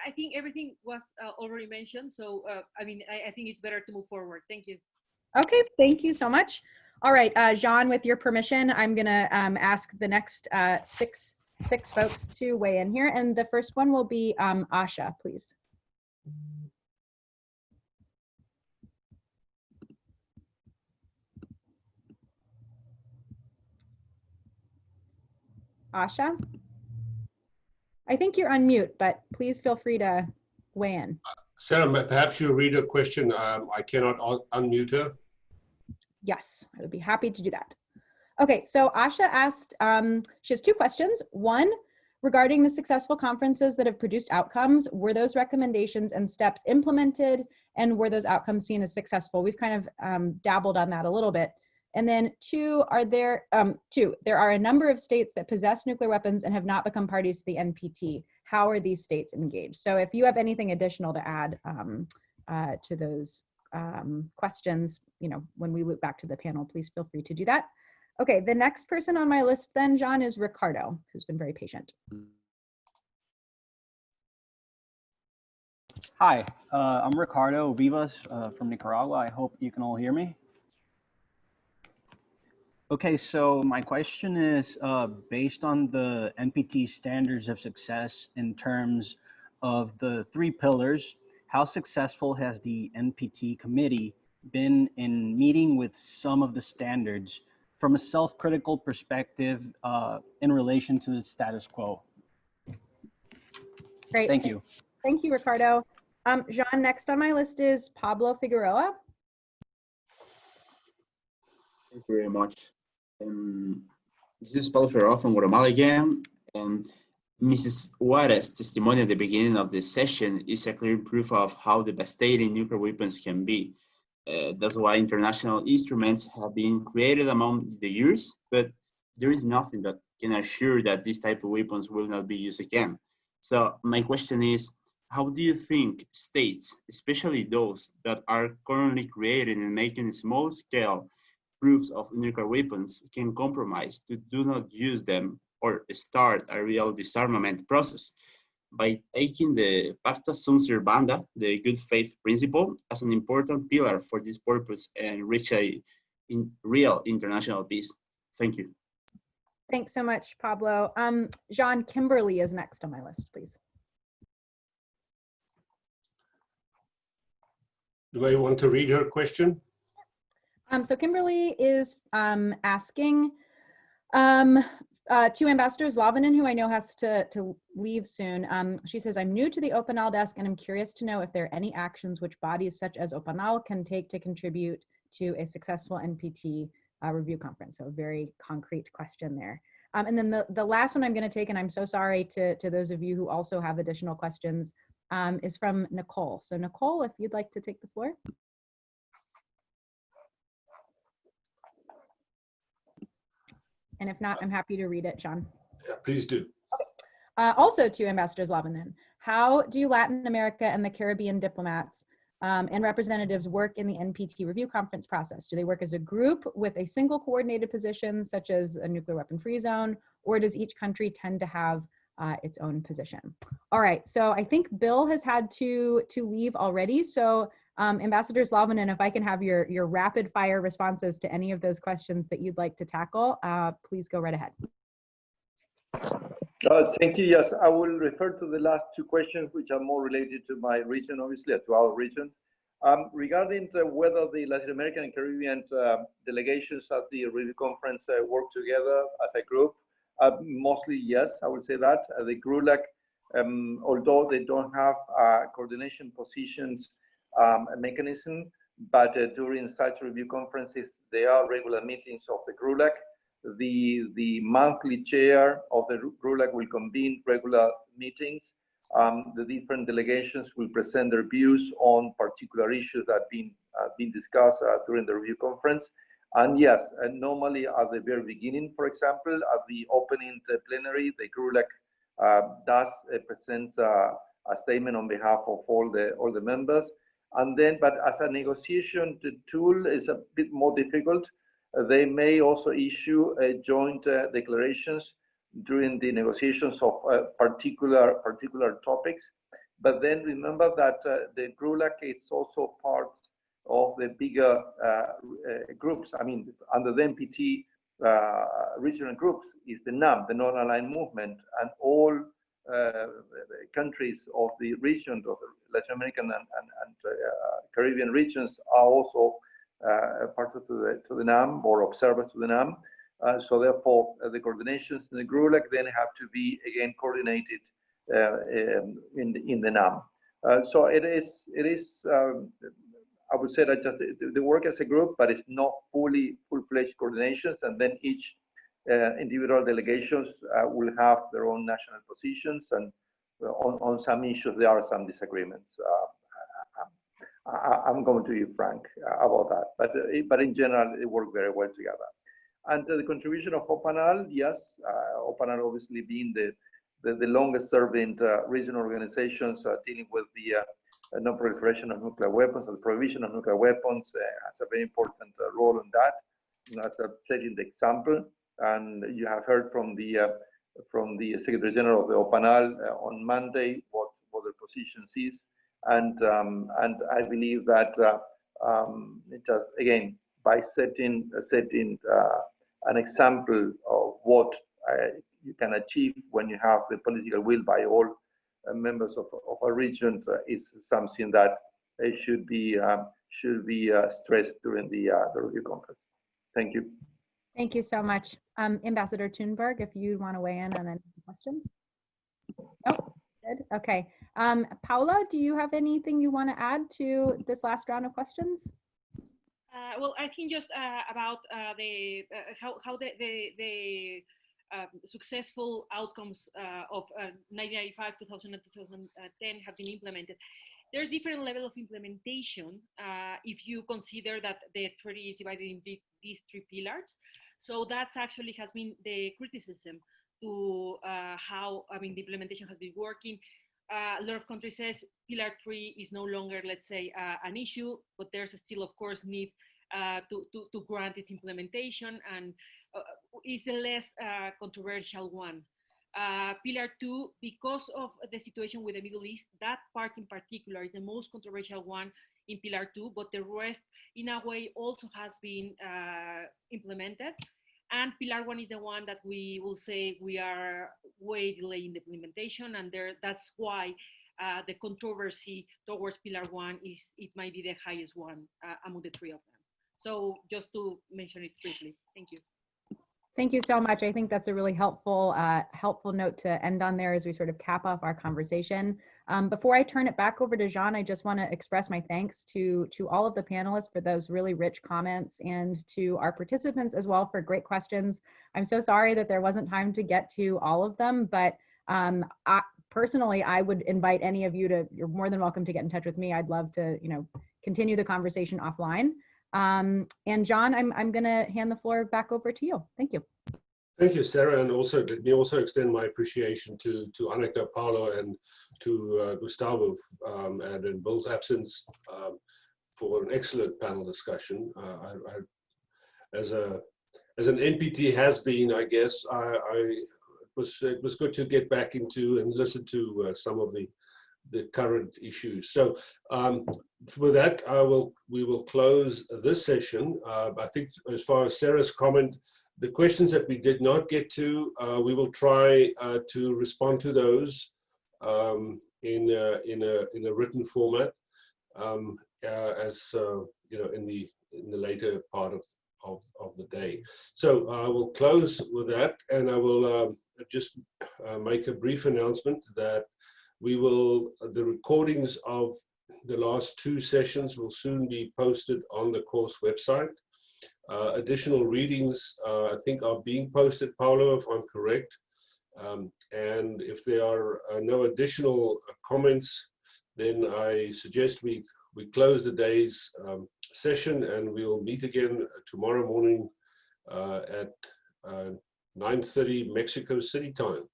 I think everything was already mentioned. So, I mean, I think it's better to move forward. Thank you. Okay, thank you so much. All right, Jean, with your permission, I'm gonna ask the next six folks to weigh in here. And the first one will be Asha, please. Asha? I think you're on mute, but please feel free to weigh in. Sarah, perhaps you read a question. I cannot unmute her. Yes, I would be happy to do that. Okay, so Asha asked, she has two questions. One, regarding the successful conferences that have produced outcomes, were those recommendations and steps implemented, and were those outcomes seen as successful? We've kind of dabbled on that a little bit. And then two, there are a number of states that possess nuclear weapons and have not become parties to the NPT. How are these states engaged? So if you have anything additional to add to those questions, you know, when we loop back to the panel, please feel free to do that. Okay, the next person on my list then, John, is Ricardo, who's been very patient. Hi, I'm Ricardo Vivas from Nicaragua. I hope you can all hear me. Okay, so my question is based on the NPT standards of success in terms of the 3 pillars, how successful has the NPT committee been in meeting with some of the standards from a self-critical perspective in relation to the status quo? Great. Thank you. Thank you, Ricardo. Jean, next on my list is Pablo Figueroa. Thank you very much. This is Paola Figueroa from Guatemala again, and Mrs. Juarez's testimony at the beginning of this session is a clear proof of how devastating nuclear weapons can be. That's why international instruments have been created among the years, but there is nothing that can assure that this type of weapons will not be used again. So my question is, how do you think states, especially those that are currently creating and making small-scale proofs of nuclear weapons, can compromise to do not use them or start a real disarmament process by taking the pacta sunt servanda, the good faith principle, as an important pillar for this purpose and reach a real international peace? Thank you. Thanks so much, Pablo. Jean, Kimberly is next on my list, please. Do I want to read her question? So Kimberly is asking to Ambassador Zlauvinen, who I know has to leave soon. She says, I'm new to the OPANAL desk and I'm curious to know if there are any actions which bodies such as OPANAL can take to contribute to a successful NPT review conference. So a very concrete question there. And then the last one I'm going to take, and I'm so sorry to those of you who also have additional questions, is from Nicole. So Nicole, if you'd like to take the floor. And if not, I'm happy to read it, John. Yeah, please do. Also to Ambassador Zlauvinen, how do Latin America and the Caribbean diplomats and representatives work in the NPT review conference process? Do they work as a group with a single coordinated position, such as a nuclear weapon-free zone, or does each country tend to have its own position? All right, so I think Bill has had to leave already. So Ambassador Zlauvinen, if I can have your rapid fire responses to any of those questions that you'd like to tackle, please go right ahead. Thank you. Yes, I will refer to the last 2 questions, which are more related to my region, obviously, to our region. Regarding whether the Latin American and Caribbean delegations at the review conference work together as a group, mostly yes, I would say that. The GRULAC, although they don't have coordination positions mechanism, but during such review conferences, there are regular meetings of the GRULAC. The monthly chair of the GRULAC will convene regular meetings. The different delegations will present their views on particular issues that have been discussed during the review conference. And yes, and normally at the very beginning, for example, at the opening plenary, the GRULAC does present a statement on behalf of all the members. And then, but as a negotiation tool is a bit more difficult. They may also issue joint declarations during the negotiations of particular topics. But then remember that the GRULAC is also part of the bigger groups. I mean, under the NPT regional groups is the NAM, the Non-Aligned Movement, and all countries of the region, of the Latin American and Caribbean regions are also part of the NAM or observers to the NAM. So therefore, the coordinations in the GRULAC then have to be again coordinated in the NAM. So it is I would say that just they work as a group, but it's not full-fledged coordinations, and then each individual delegations will have their own national positions, and on some issues there are some disagreements. I'm going to be frank about that, but in general they work very well together. And the contribution of OPANAL, yes, OPANAL obviously being the longest serving regional organizations dealing with the non-proliferation of nuclear weapons, or the prohibition of nuclear weapons, has a very important role in that. As I've setting the example, and you have heard from the Secretary General of the OPANAL on Monday what their position is, and I believe that it just again by setting an example of what you can achieve when you have the political will by all members of a region is something that should be stressed during the review conference. Thank you. Thank you so much. Ambassador Thunborg, if you want to weigh in on any questions. Oh, good. Okay. Paola, do you have anything you want to add to this last round of questions? Well, I think just about how the successful outcomes of 1995, 2000, and 2010 have been implemented. There's different level of implementation if you consider that the treaty is divided in these three pillars. So that's actually has been the criticism to how, I mean, the implementation has been working. A lot of countries says pillar 3 is no longer, let's say, an issue, but there's still, of course, need to grant its implementation, and is the less controversial one. Pillar 2, because of the situation with the Middle East, that part in particular is the most controversial one in Pillar 2, but the rest, in a way, also has been implemented. And Pillar 1 is the one that we will say we are way delaying the implementation, and that's why the controversy towards Pillar 1 it might be the highest one among the three of them. So just to mention it briefly, thank you. Thank you so much. I think that's a really helpful note to end on there as we sort of cap off our conversation. Before I turn it back over to Jean, I just want to express my thanks to all of the panelists for those really rich comments, and to our participants as well for great questions. I'm so sorry that there wasn't time to get to all of them, but personally, I would invite any of you you're more than welcome to get in touch with me. I'd love to, continue the conversation offline. And John, I'm going to hand the floor back over to you. Thank you. Thank you, Sarah, and also let me also extend my appreciation to Annika, Paola, and to Gustavo, and in Bill's absence, for an excellent panel discussion. As an NPT has been, I guess, it was good to get back into and listen to some of the current issues. So with that, we will close this session. I think as far as Sarah's comment, the questions that we did not get to, we will try to respond to those in a written format, as in the later part of the day. So I will close with that, and I will just make a brief announcement that the recordings of the last two sessions will soon be posted on the course website. Additional readings, I think, are being posted, Paolo, if I'm correct. And if there are no additional comments, then I suggest we close the day's session, and we'll meet again tomorrow morning at 9:30 Mexico City time.